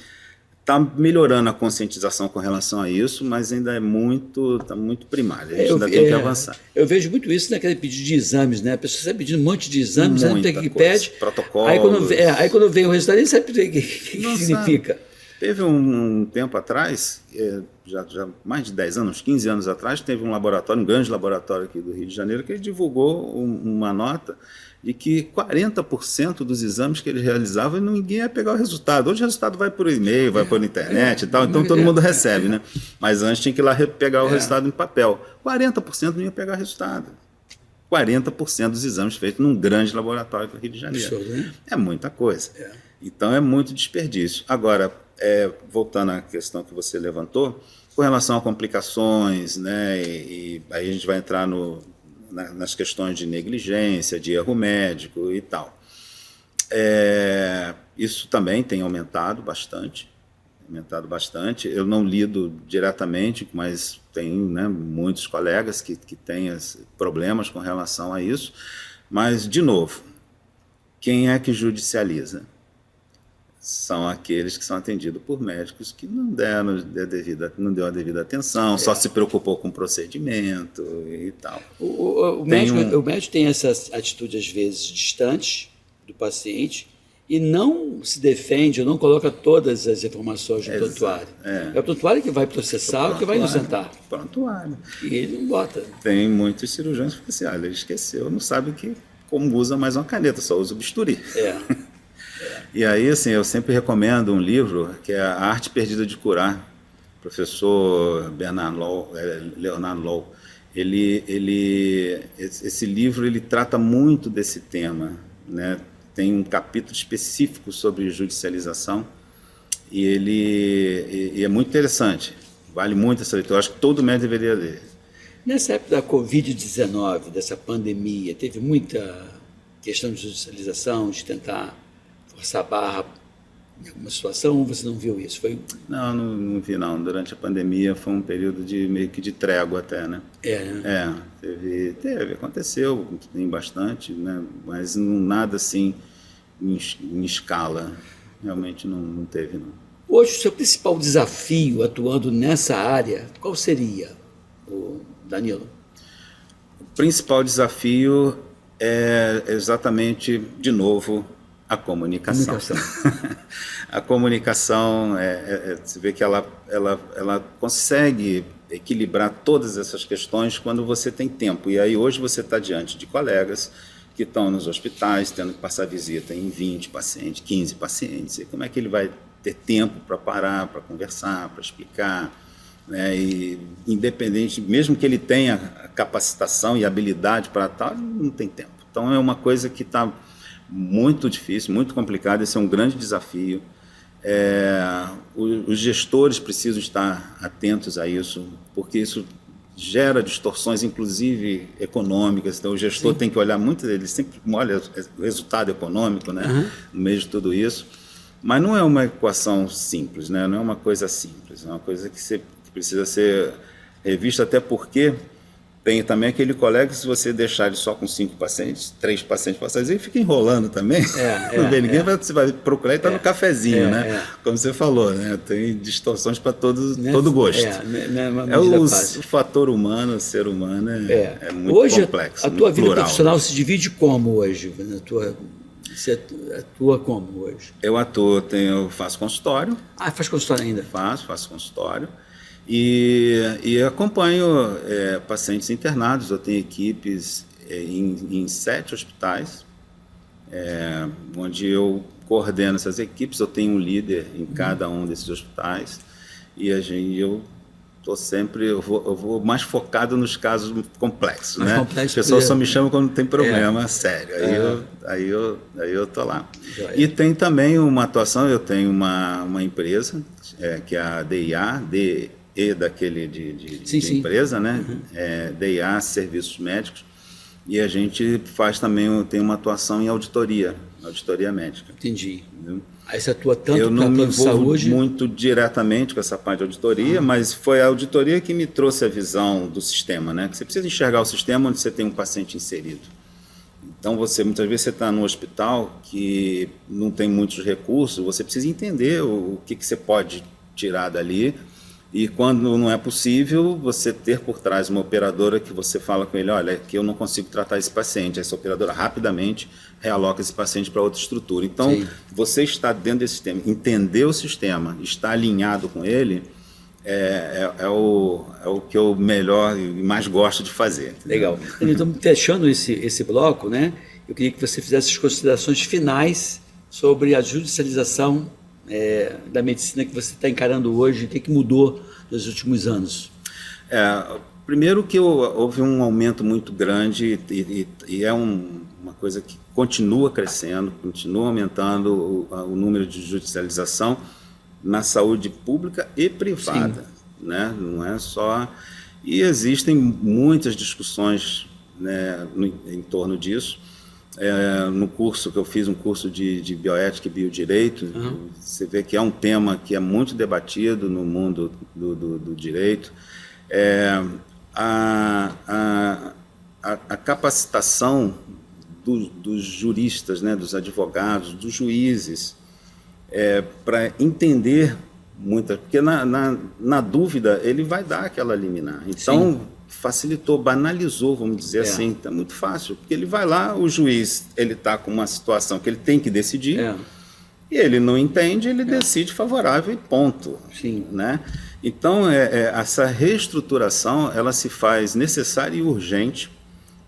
está melhorando a conscientização com relação a isso, mas ainda está muito primário, a gente ainda tem que avançar. Eu vejo muito isso naquele pedido de exames, né? A pessoa está pedindo um monte de exames, não tem que pede. Protocolos. Aí quando vem o resultado, nem sabe o que significa. Teve um tempo atrás, já mais de 10 anos, 15 anos atrás, teve um laboratório, um grande laboratório aqui do Rio de Janeiro, que ele divulgou uma nota de que 40% dos exames que ele realizava, ninguém ia pegar o resultado. Hoje o resultado vai por e-mail, vai por internet e tal, então todo mundo recebe, né? Mas antes tinha que ir lá pegar o resultado em papel. 40% não ia pegar o resultado. 40% dos exames feitos num grande laboratório do Rio de Janeiro. Absurdo, né? É muita coisa. Então é muito desperdício. Agora, voltando à questão que você levantou, com relação a complicações, né, e aí a gente vai entrar nas questões de negligência, de erro médico e tal. Isso também tem aumentado bastante. Eu não lido diretamente, mas tenho, né, muitos colegas que têm problemas com relação a isso. Mas, de novo, quem é que judicializa? São aqueles que são atendidos por médicos que não deu a devida atenção, só se preocupou com o procedimento e tal. O médico tem essas atitudes, às vezes, distantes do paciente e não se defende, ou não coloca todas as informações no prontuário. É o prontuário que vai processar, o que vai inocentar. Prontuário. E ele não bota. Tem muitos cirurgiões que falam assim, ele esqueceu, não sabe como usa mais uma caneta, só usa o bisturi. E aí, assim, eu sempre recomendo um livro que é A Arte Perdida de Curar, professor Leonardo Low. Esse livro ele trata muito desse tema, né? Tem um capítulo específico sobre judicialização e é muito interessante, vale muito essa leitura, eu acho que todo médico deveria ler. Nessa época da Covid-19, dessa pandemia, teve muita questão de judicialização, de tentar forçar a barra em alguma situação, ou você não viu isso? Não vi não. Durante a pandemia foi um período meio que de trégua até, né? Aconteceu, tem bastante, né? Mas nada assim em escala, realmente não teve não. Hoje o seu principal desafio atuando nessa área, qual seria, Danilo? O principal desafio é exatamente, de novo, a comunicação. A comunicação, você vê que ela consegue equilibrar todas essas questões quando você tem tempo. E aí hoje você está diante de colegas que estão nos hospitais, tendo que passar visita em 20 pacientes, 15 pacientes. E como é que ele vai ter tempo para parar, para conversar, para explicar? Né? E independente, mesmo que ele tenha capacitação e habilidade para tal, ele não tem tempo. Então é uma coisa que está muito difícil, muito complicado, esse é um grande desafio. Os gestores precisam estar atentos a isso, porque isso gera distorções, inclusive econômicas, então o gestor tem que olhar muito, ele sempre olha o resultado econômico, né, no meio de tudo isso, mas não é uma equação simples, né, não é uma coisa simples, é uma coisa que precisa ser revista, até porque tem também aquele colega que se você deixar ele só com 5 pacientes, 3 pacientes, ele fica enrolando também. Não vê ninguém, você vai procurar e está no cafezinho, né? Como você falou, né? Tem distorções para todo gosto. O fator humano, o ser humano é muito hoje, complexo. A tua vida plural, profissional, né? se divide como hoje? Você atua como hoje? Eu faço consultório. Faz consultório ainda? Faço consultório. E acompanho pacientes internados. Eu tenho equipes em 7 hospitais, onde eu coordeno essas equipes. Eu tenho um líder em cada um desses hospitais e eu vou mais focado nos casos complexos, né? As pessoas só me chamam quando tem problema sério. Aí eu tô lá. E tem também uma atuação. Eu tenho uma empresa que é a DIA, daquele de empresa, né? DIA, Serviços Médicos, e a gente tem uma atuação em auditoria médica. Entendi. Entendeu? Aí você atua tanto eu não me envolvo saúde... muito diretamente com essa parte de auditoria, mas foi a auditoria que me trouxe a visão do sistema, né? Que você precisa enxergar o sistema onde você tem um paciente inserido. Então, muitas vezes você está no hospital que não tem muitos recursos, você precisa entender o que você pode tirar dali. E quando não é possível, você ter por trás uma operadora que você fala com ele, olha, que eu não consigo tratar esse paciente. Essa operadora rapidamente realoca esse paciente para outra estrutura. Então, sim, você está dentro desse sistema, entender o sistema, estar alinhado com ele, é o que eu melhor e mais gosto de fazer. Entendeu? Legal. Então, fechando esse bloco, né, eu queria que você fizesse as considerações finais sobre a judicialização da medicina que você está encarando hoje, o que mudou nos últimos anos? Primeiro que houve um aumento muito grande e é uma coisa que continua crescendo, continua aumentando o número de judicialização na saúde pública e privada, né? Não é só... E existem muitas discussões, né, em torno disso. No curso que eu fiz, um curso de bioética e biodireito, você vê que é um tema que é muito debatido no mundo do direito. A capacitação dos juristas, né, dos advogados, dos juízes, para entender porque na dúvida ele vai dar aquela liminar. Então, sim, facilitou, banalizou, vamos dizer assim, está muito fácil, porque ele vai lá, o juiz ele está com uma situação que ele tem que decidir, e ele não entende, ele decide favorável e ponto. Sim. Né? Então, essa reestruturação ela se faz necessária e urgente,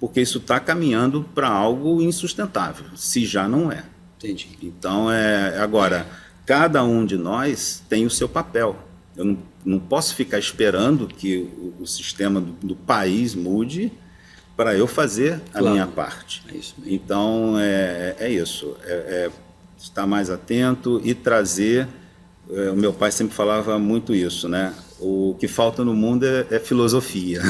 porque isso está caminhando para algo insustentável, se já não é. Entendi. Então, agora, cada um de nós tem o seu papel. Eu não posso ficar esperando que o sistema do país mude para eu fazer a minha parte. É isso. Então, é isso. Estar mais atento e trazer... O meu pai sempre falava muito isso, né? O que falta no mundo é filosofia.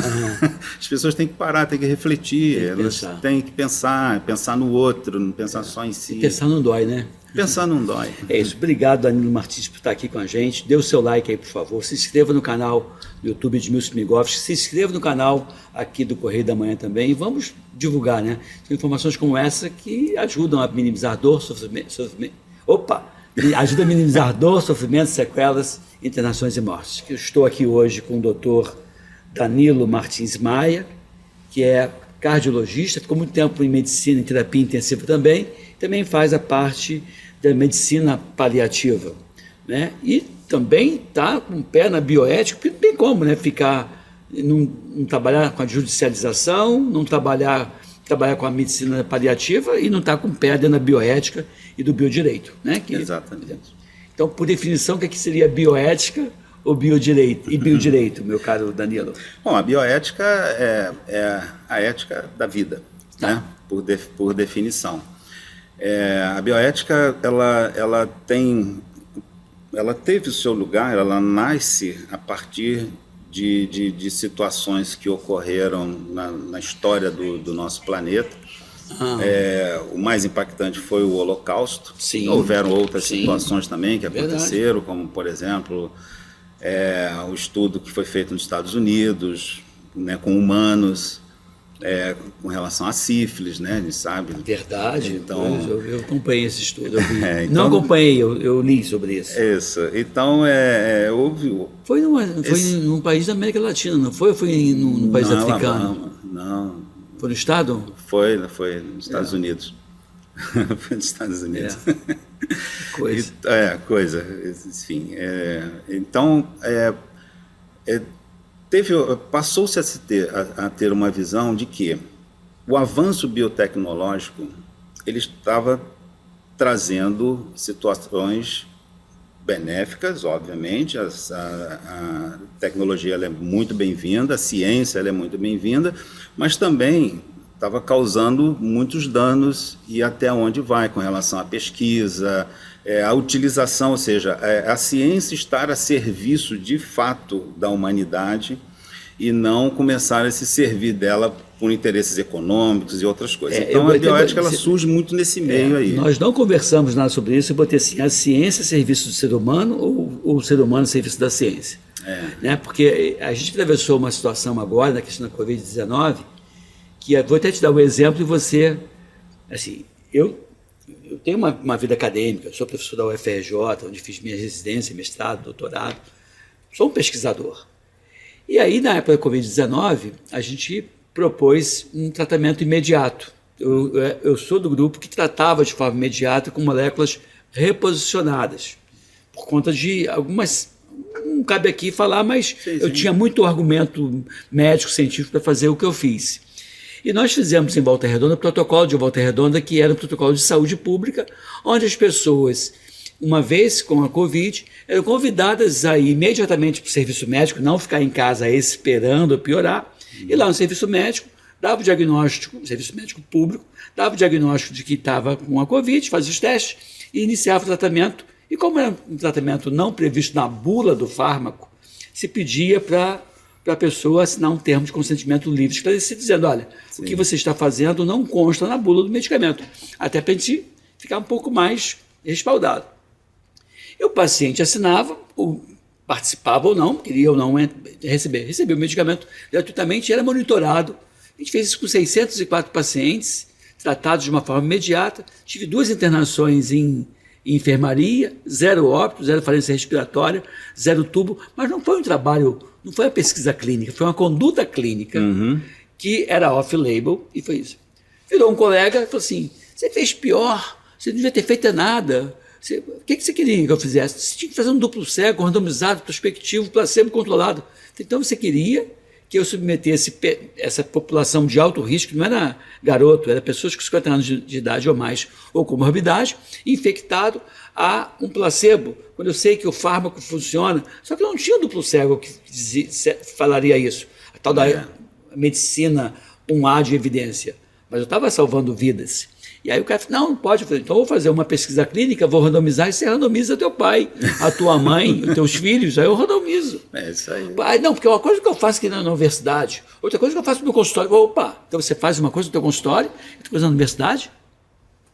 As pessoas têm que parar, têm que refletir, elas têm que pensar no outro, não pensar só em si. E pensar não dói, né? Pensar não dói. É isso. Obrigado, Danilo Martins, por estar aqui com a gente. Dê o seu like aí, por favor. Se inscreva no canal do YouTube de Edmilson Migovski. Se inscreva no canal aqui do Correio da Manhã também. E vamos divulgar, né? São informações como essa que ajudam a minimizar dor, sofrimento. Ajuda a minimizar dor, sofrimento, sequelas, internações e mortes. Eu estou aqui hoje com o Dr. Danilo Martins Maia, que é cardiologista, ficou muito tempo em medicina e terapia intensiva também faz a parte da medicina paliativa, né? E também está com o pé na bioética, porque não tem como, né, não trabalhar com a judicialização, não trabalhar com a medicina paliativa e não estar com o pé dentro da bioética e do biodireito, né? Exatamente. Então, por definição, o que seria bioética ou biodireito, meu caro Danilo? Bom, a bioética é a ética da vida, né? Por definição. A bioética, ela teve o seu lugar, ela nasce a partir de situações que ocorreram na história do nosso planeta. O mais impactante foi o Holocausto. Sim. Houveram outras situações também que aconteceram, como, por exemplo, o estudo que foi feito nos Estados Unidos, né, com humanos, com relação à sífilis, né, a gente sabe. Verdade, então, eu acompanhei esse estudo. Não acompanhei, eu li sobre isso. Isso, então houve... Foi num país da América Latina, não foi? Ou foi num país africano? Não. Foi no estado? Foi nos Estados Unidos. Foi nos Estados Unidos. Coisa. Enfim. Então, passou-se a ter uma visão de que o avanço biotecnológico ele estava trazendo situações benéficas, obviamente. A tecnologia ela é muito bem-vinda, a ciência ela é muito bem-vinda, mas também estava causando muitos danos e até onde vai com relação à pesquisa, a utilização, ou seja, a ciência estar a serviço de fato da humanidade e não começar a se servir dela por interesses econômicos e outras coisas. Então a bioética ela surge muito nesse meio aí. Nós não conversamos nada sobre isso, eu botei assim, a ciência a serviço do ser humano ou o ser humano a serviço da ciência? Né? Porque a gente atravessou uma situação agora, na questão da Covid-19, que vou até te dar um exemplo e você assim, eu tenho uma vida acadêmica, eu sou professor da UFRJ, onde fiz minha residência, mestrado, doutorado, sou um pesquisador. E aí, na época da Covid-19, a gente propôs um tratamento imediato. Eu sou do grupo que tratava de forma imediata com moléculas reposicionadas, por conta de algumas... Não cabe aqui falar, mas sim. Eu tinha muito argumento médico, científico para fazer o que eu fiz. E nós fizemos em Volta Redonda o protocolo de Volta Redonda, que era um protocolo de saúde pública, onde as pessoas, uma vez com a Covid, eram convidadas a ir imediatamente para o serviço médico, não ficar em casa esperando piorar, e lá no serviço médico, dava o diagnóstico, serviço médico público, dava o diagnóstico de que estava com a Covid, fazia os testes e iniciava o tratamento. E como era um tratamento não previsto na bula do fármaco, se pedia para a pessoa assinar um termo de consentimento livre, esclarecido, dizendo, olha, sim, o que você está fazendo não consta na bula do medicamento, até para a gente ficar um pouco mais respaldado. E o paciente assinava, participava ou não, queria ou não recebia o medicamento gratuitamente e era monitorado. A gente fez isso com 604 pacientes, tratados de uma forma imediata. Tive 2 internações em enfermaria, 0 óbito, 0 falência respiratória, 0 tubo, mas não foi um trabalho, não foi uma pesquisa clínica, foi uma conduta clínica que era off-label e foi isso. Virou um colega e falou assim, você fez pior, você não devia ter feito nada, o que você queria que eu fizesse? Você tinha que fazer um duplo cego, randomizado, prospectivo, placebo controlado. Então você queria que eu submetesse essa população de alto risco, não era garoto, era pessoas com 50 anos de idade ou mais, ou comorbidade, infectado a um placebo, quando eu sei que o fármaco funciona. Só que não tinha duplo cego que falaria isso, a tal da medicina 1A de evidência. Mas eu estava salvando vidas. E aí o cara falou, não pode. Eu falei, então eu vou fazer uma pesquisa clínica, vou randomizar, e você randomiza teu pai, a tua mãe, os teus filhos, aí eu randomizo. É isso aí. Ah, não, porque uma coisa que eu faço aqui na universidade, outra coisa que eu faço no meu consultório. Opa, então você faz uma coisa no teu consultório, outra coisa na universidade?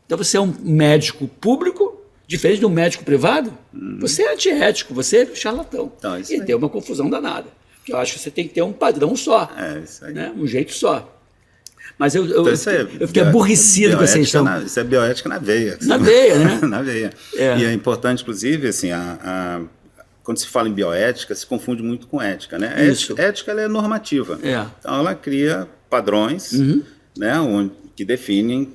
Então você é um médico público, diferente de um médico privado? Você é antiético, você é charlatão. Então, e deu uma confusão danada. Porque eu acho que você tem que ter um padrão só, isso aí. Né? Um jeito só. Mas eu fiquei é aborrecido com essa questão. Isso é bioética na veia. Na veia, né? Na veia. E é importante, inclusive, assim, quando se fala em bioética, se confunde muito com ética, né? Ética ela é normativa. Então, ela cria padrões né, que definem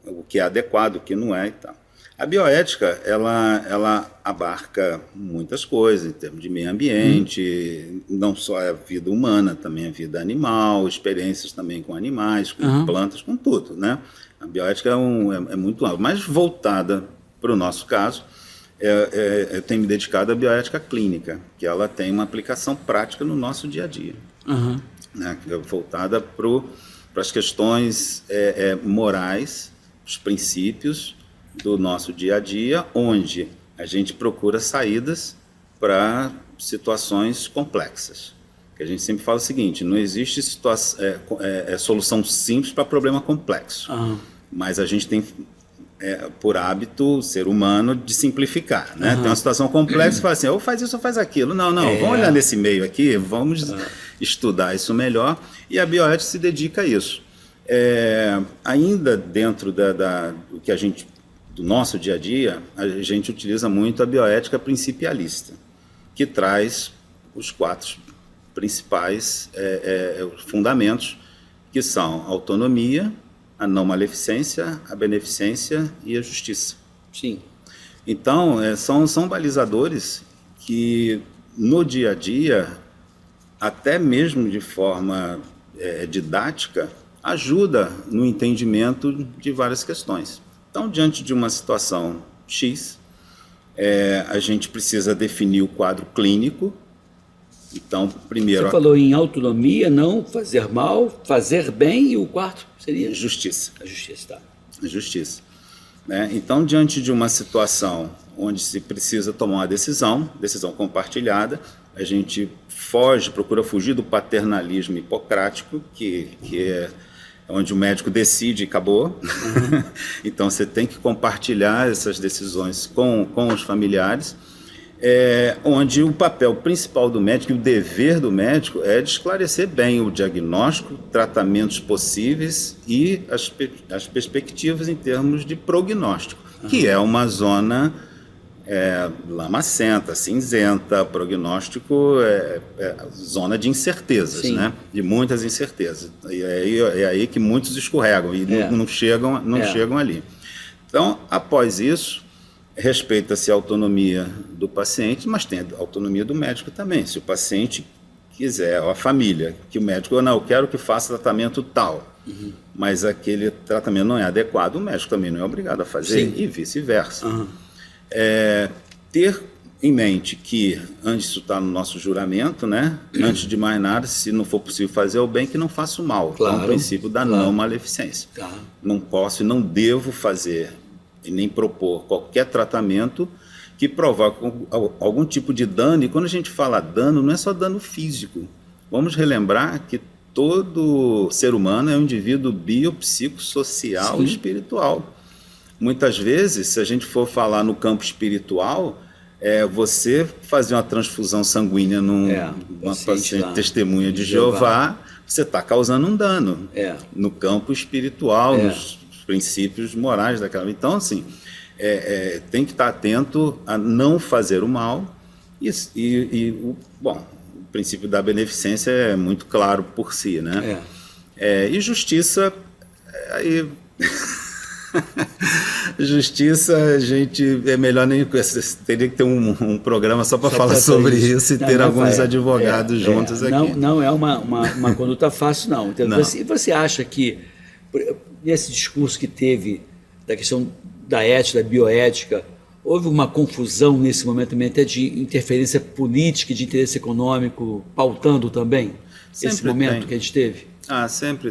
o que é adequado, o que não é e tal. A bioética, ela abarca muitas coisas, em termos de meio ambiente, não só a vida humana, também a vida animal, experiências também com animais, com plantas, com tudo, né? A bioética é muito ampla, mas voltada para o nosso caso, eu tenho me dedicado à bioética clínica, que ela tem uma aplicação prática no nosso dia a dia, né? Voltada para as questões morais, os princípios do nosso dia a dia, onde a gente procura saídas para situações complexas. Que a gente sempre fala o seguinte, não existe solução simples para problema complexo, mas a gente tem, por hábito, ser humano, de simplificar. Né? Tem uma situação complexa e fala assim, ou faz isso ou faz aquilo. Não, vamos olhar nesse meio aqui, vamos estudar isso melhor, e a bioética se dedica a isso. Ainda dentro do que a gente... do nosso dia a dia, a gente utiliza muito a bioética principialista, que traz os 4 principais fundamentos, que são a autonomia, a não maleficência, a beneficência e a justiça. Sim. Então, são balizadores que, no dia a dia, até mesmo de forma didática, ajuda no entendimento de várias questões. Então, diante de uma situação X, a gente precisa definir o quadro clínico. Então, primeiro... Você falou em autonomia, não fazer mal, fazer bem, e o quarto seria? Justiça. A justiça, tá. A justiça. Né? Então, diante de uma situação onde se precisa tomar uma decisão compartilhada, a gente procura fugir do paternalismo hipocrático, que é onde o médico decide e acabou. Então, você tem que compartilhar essas decisões com os familiares. onde o papel principal do médico e o dever do médico é de esclarecer bem o diagnóstico, tratamentos possíveis e as perspectivas em termos de prognóstico, que é uma zona lamacenta, cinzenta. Prognóstico zona de incertezas, né? De muitas incertezas. E é aí que muitos escorregam e não chegam ali. Então, após isso, respeita-se a autonomia do paciente, mas tem a autonomia do médico também. Se o paciente quiser, ou a família, que o médico, não, eu quero que faça tratamento tal, mas aquele tratamento não é adequado, o médico também não é obrigado a fazer, e vice-versa. Ter em mente que, antes isso está no nosso juramento, né? Antes de mais nada, se não for possível fazer o bem, que não faça o mal. Claro, é o princípio da não maleficência. Não posso e não devo fazer e nem propor qualquer tratamento que provoque algum tipo de dano. E quando a gente fala dano, não é só dano físico. Vamos relembrar que todo ser humano é um indivíduo biopsicossocial e espiritual. Muitas vezes, se a gente for falar no campo espiritual, você fazer uma transfusão sanguínea numa paciente testemunha de Jeová, você está causando um dano no campo espiritual, nos princípios morais daquela. Então, assim, tem que estar atento a não fazer o mal. Bom, o princípio da beneficência é muito claro por si, né? E justiça, aí... Justiça, a gente é melhor nem... Teria que ter um programa só para falar sobre isso e ter alguns advogados juntos aqui. Não é uma conduta fácil, não. Então, você acha que, nesse discurso que teve da questão da ética, da bioética, houve uma confusão nesse momento também até de interferência política e de interesse econômico pautando também esse momento que a gente teve? Sempre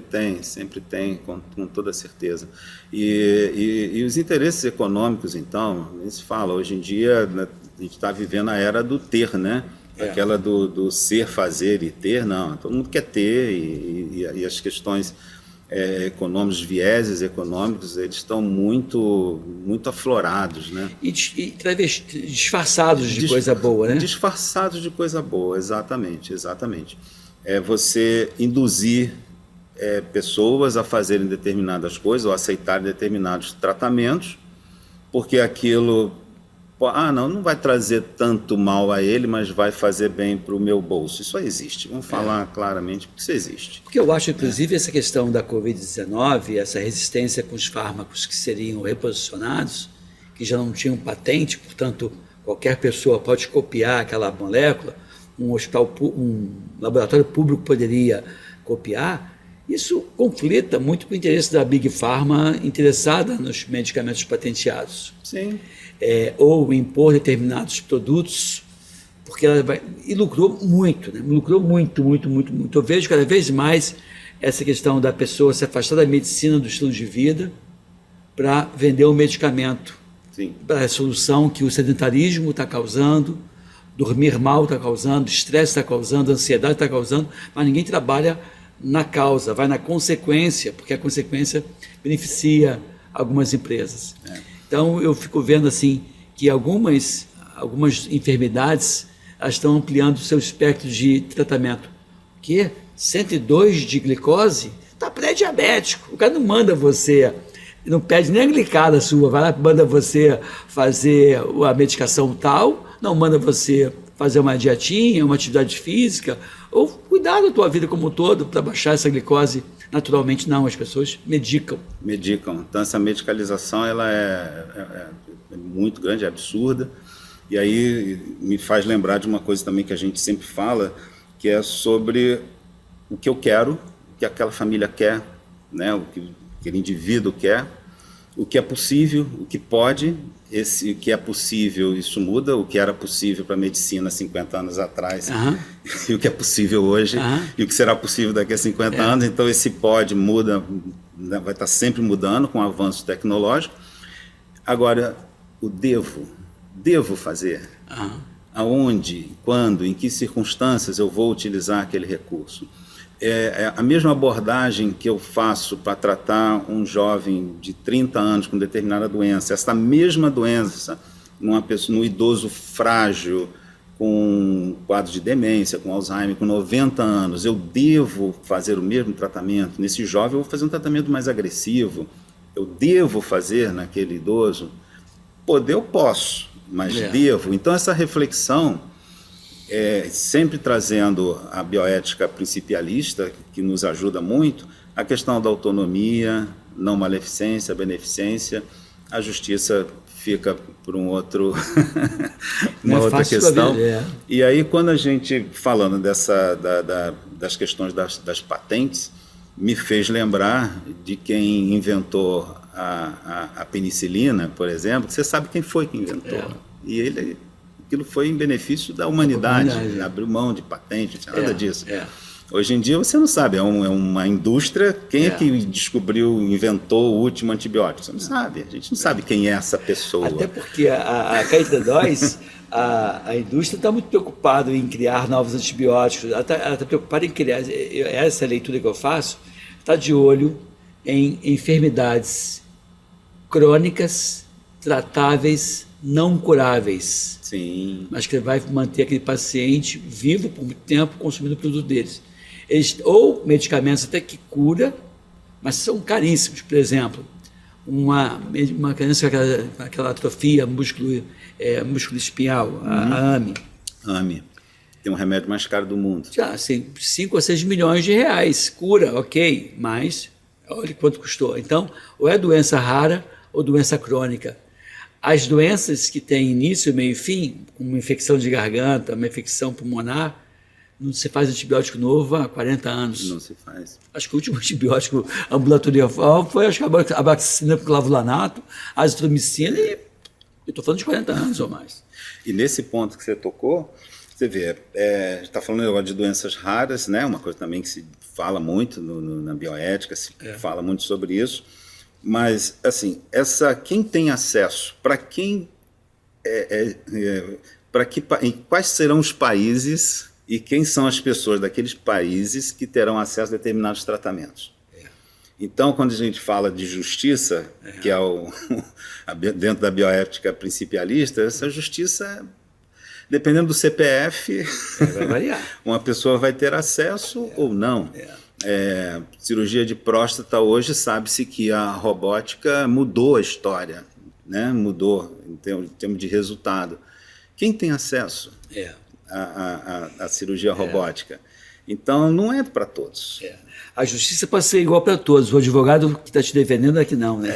tem, com toda certeza. E os interesses econômicos, então, nem se fala. Hoje em dia, a gente está vivendo a era do ter, né? Aquela do ser, fazer e ter, não. Todo mundo quer ter, e as questões econômicas, vieses econômicos, eles estão muito aflorados, né? E disfarçados de coisa boa, né? Disfarçados de coisa boa, exatamente. É você induzir pessoas a fazerem determinadas coisas ou aceitarem determinados tratamentos, porque aquilo, não vai trazer tanto mal a ele, mas vai fazer bem para o meu bolso. Isso existe, vamos falar claramente que isso existe. Porque eu acho, inclusive, essa questão da Covid-19, essa resistência com os fármacos que seriam reposicionados, que já não tinham patente, portanto, qualquer pessoa pode copiar aquela molécula, um laboratório público poderia copiar. Isso conflita muito com o interesse da Big Pharma interessada nos medicamentos patenteados. Sim. Ou impor determinados produtos, porque ela lucrou muito, né? Lucrou muito. Eu vejo cada vez mais essa questão da pessoa se afastar da medicina, do estilo de vida, para vender um medicamento, para a solução que o sedentarismo está causando, dormir mal está causando, estresse está causando, ansiedade está causando, mas ninguém trabalha na causa, vai na consequência, porque a consequência beneficia algumas empresas. Então, eu fico vendo assim que algumas enfermidades estão ampliando o seu espectro de tratamento. Que 102 de glicose está pré-diabético. O cara não manda você, não pede nem a glicada sua, vai lá, manda você fazer a medicação tal, não manda você fazer uma dietinha, uma atividade física, ou cuidar da tua vida como um todo para baixar essa glicose naturalmente. Não, as pessoas medicam. Então, essa medicalização ela é muito grande, é absurda, e aí me faz lembrar de uma coisa também que a gente sempre fala, que é sobre o que eu quero, o que aquela família quer, né? O que aquele indivíduo quer, o que é possível, o que pode. O que é possível, isso muda. O que era possível para a medicina 50 anos atrás e o que é possível hoje e o que será possível daqui a 50 anos. Então, esse pode muda, vai estar sempre mudando com o avanço tecnológico. Agora, o devo fazer. Aonde, quando, em que circunstâncias eu vou utilizar aquele recurso? A mesma abordagem que eu faço para tratar um jovem de 30 anos com determinada doença, essa mesma doença num idoso frágil, com quadro de demência, com Alzheimer, com 90 anos, eu devo fazer o mesmo tratamento? Nesse jovem eu vou fazer um tratamento mais agressivo? Eu devo fazer naquele idoso? Poder eu posso, mas devo. Então essa reflexão, sempre trazendo a bioética principialista, que nos ajuda muito, a questão da autonomia, não maleficência, beneficência, a justiça fica por uma outra questão. E aí, quando a gente, falando das questões das patentes, me fez lembrar de quem inventou a penicilina, por exemplo. Você sabe quem foi que inventou. E aquilo foi em benefício da humanidade, abriu mão de patente, não tinha nada disso. Hoje em dia você não sabe, é uma indústria, quem é que descobriu, inventou o último antibiótico? Você não sabe, a gente não sabe quem é essa pessoa. Até porque cá entre nós, a indústria está muito preocupada em criar novos antibióticos, ela está preocupada em criar, essa leitura que eu faço, está de olho em enfermidades crônicas, tratáveis, não curáveis. Sim. Mas que vai manter aquele paciente vivo por muito tempo consumindo o produto deles. Ou medicamentos até que cura, mas são caríssimos. Por exemplo, uma criança com aquela atrofia músculo espinhal, a AME. AME. Tem um remédio mais caro do mundo. Já, assim, 5 a 6 milhões de reais. Cura, ok, mas olha quanto custou. Então, ou é doença rara ou doença crônica. As doenças que têm início, meio e fim, como uma infecção de garganta, uma infecção pulmonar, não se faz antibiótico novo há 40 anos. Não se faz. Acho que o último antibiótico ambulatorial foi a abaxicina com clavulanato, a azitromicina, e eu estou falando de 40 anos ou mais. E nesse ponto que você tocou, você vê, está falando agora de doenças raras, né? Uma coisa também que se fala muito na bioética, se fala muito sobre isso. Mas, assim, quem tem acesso, quais serão os países e quem são as pessoas daqueles países que terão acesso a determinados tratamentos? Então, quando a gente fala de justiça, que é dentro da bioética principialista, essa justiça, dependendo do CPF, vai variar. Uma pessoa vai ter acesso ou não. Cirurgia de próstata, hoje sabe-se que a robótica mudou a história, né? Mudou em termos de resultado. Quem tem acesso à cirurgia robótica? Então, não é para todos. A justiça pode ser igual para todos. O advogado que está te defendendo é que não, né?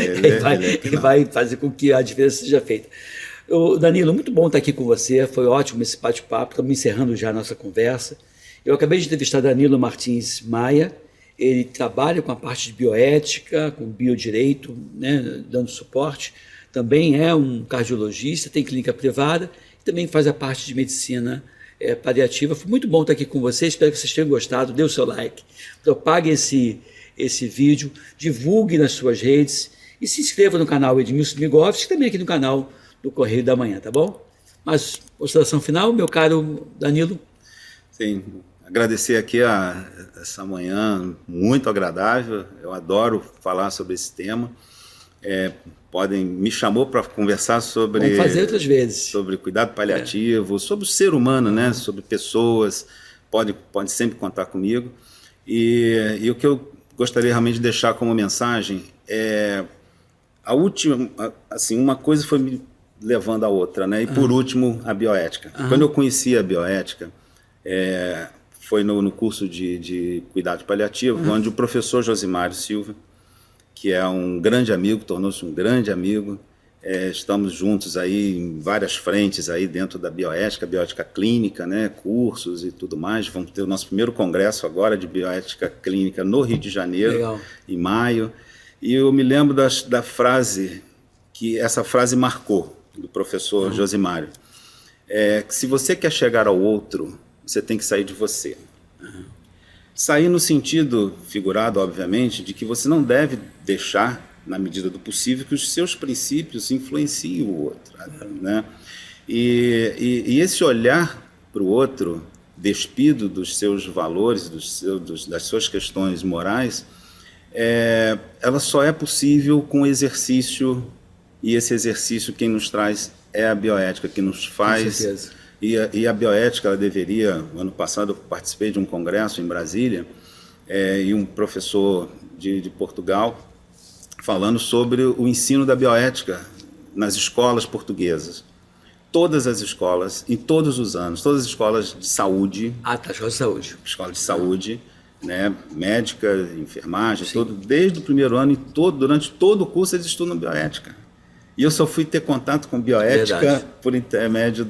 Ele vai fazer com que a diferença seja feita. Danilo, muito bom estar aqui com você. Foi ótimo esse bate-papo. Estamos encerrando já a nossa conversa. Eu acabei de entrevistar Danilo Martins Maia. Ele trabalha com a parte de bioética, com biodireito, né, dando suporte. Também é um cardiologista, tem clínica privada e também faz a parte de medicina paliativa. Foi muito bom estar aqui com vocês. Espero que vocês tenham gostado. Dê o seu like, propague esse vídeo, divulgue nas suas redes e se inscreva no canal Edmilson Migovski e também aqui no canal do Correio da Manhã, tá bom? Mas, consideração final, meu caro Danilo? Sim, agradecer aqui essa manhã muito agradável. Eu adoro falar sobre esse tema. Me chamou para conversar sobre... Vamos fazer outras vezes. Sobre cuidado paliativo, sobre o ser humano, né? Sobre pessoas. Pode sempre contar comigo. E o que eu gostaria realmente de deixar como mensagem é... uma coisa foi me levando a outra, né? E por último, a bioética. Quando eu conheci a bioética, foi no curso de cuidado paliativo, onde o professor Josimário Silva, que é um grande amigo, tornou-se um grande amigo, estamos juntos aí em várias frentes aí dentro da bioética clínica, né? Cursos e tudo mais. Vamos ter o nosso primeiro congresso agora de bioética clínica no Rio de Janeiro, Legal. Em maio. E eu me lembro da frase, que essa frase marcou, do professor Josimário. Que se você quer chegar ao outro, você tem que sair de você. Sair no sentido figurado, obviamente, de que você não deve deixar, na medida do possível, que os seus princípios influenciem o outro. Né? E esse olhar para o outro, despido dos seus valores, das suas questões morais, ela só é possível com exercício e esse exercício quem nos traz é a bioética, que nos faz... Com certeza. E a bioética, ela deveria... Ano passado eu participei de um congresso em Brasília, e um professor de Portugal falando sobre o ensino da bioética nas escolas portuguesas. Todas as escolas, em todos os anos, todas as escolas de saúde... Escola de saúde. Escola de saúde, né, médica, enfermagem, desde o primeiro ano e durante todo o curso eles estudam bioética. E eu só fui ter contato com bioética por intermédio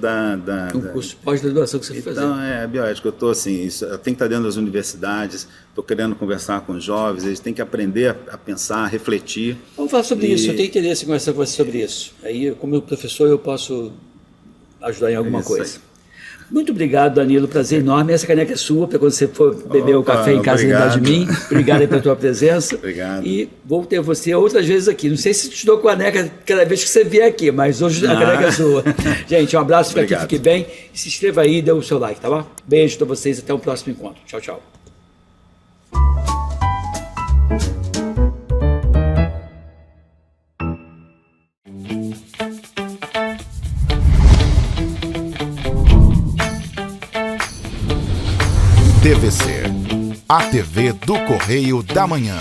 um curso pós-graduação que você foi fazer. Então, a bioética, eu estou assim, eu tenho que estar dentro das universidades, estou querendo conversar com os jovens, eles têm que aprender a pensar, a refletir. Vamos falar sobre isso, eu tenho interesse em conversar com você sobre isso. Aí, como professor, eu posso ajudar em alguma coisa. Aí. Muito obrigado, Danilo, prazer enorme. Essa caneca é sua, para quando você for beber o café em casa, lembrar de mim. Obrigado aí pela tua presença. Obrigado. E vou ter você outras vezes aqui. Não sei se te dou caneca cada vez que você vier aqui, mas hoje a caneca é sua. Gente, um abraço, fique aqui, fique bem. E se inscreva aí e dê o seu like, tá bom? Beijo para vocês, até o próximo encontro. Tchau, tchau. TVC, a TV do Correio da Manhã.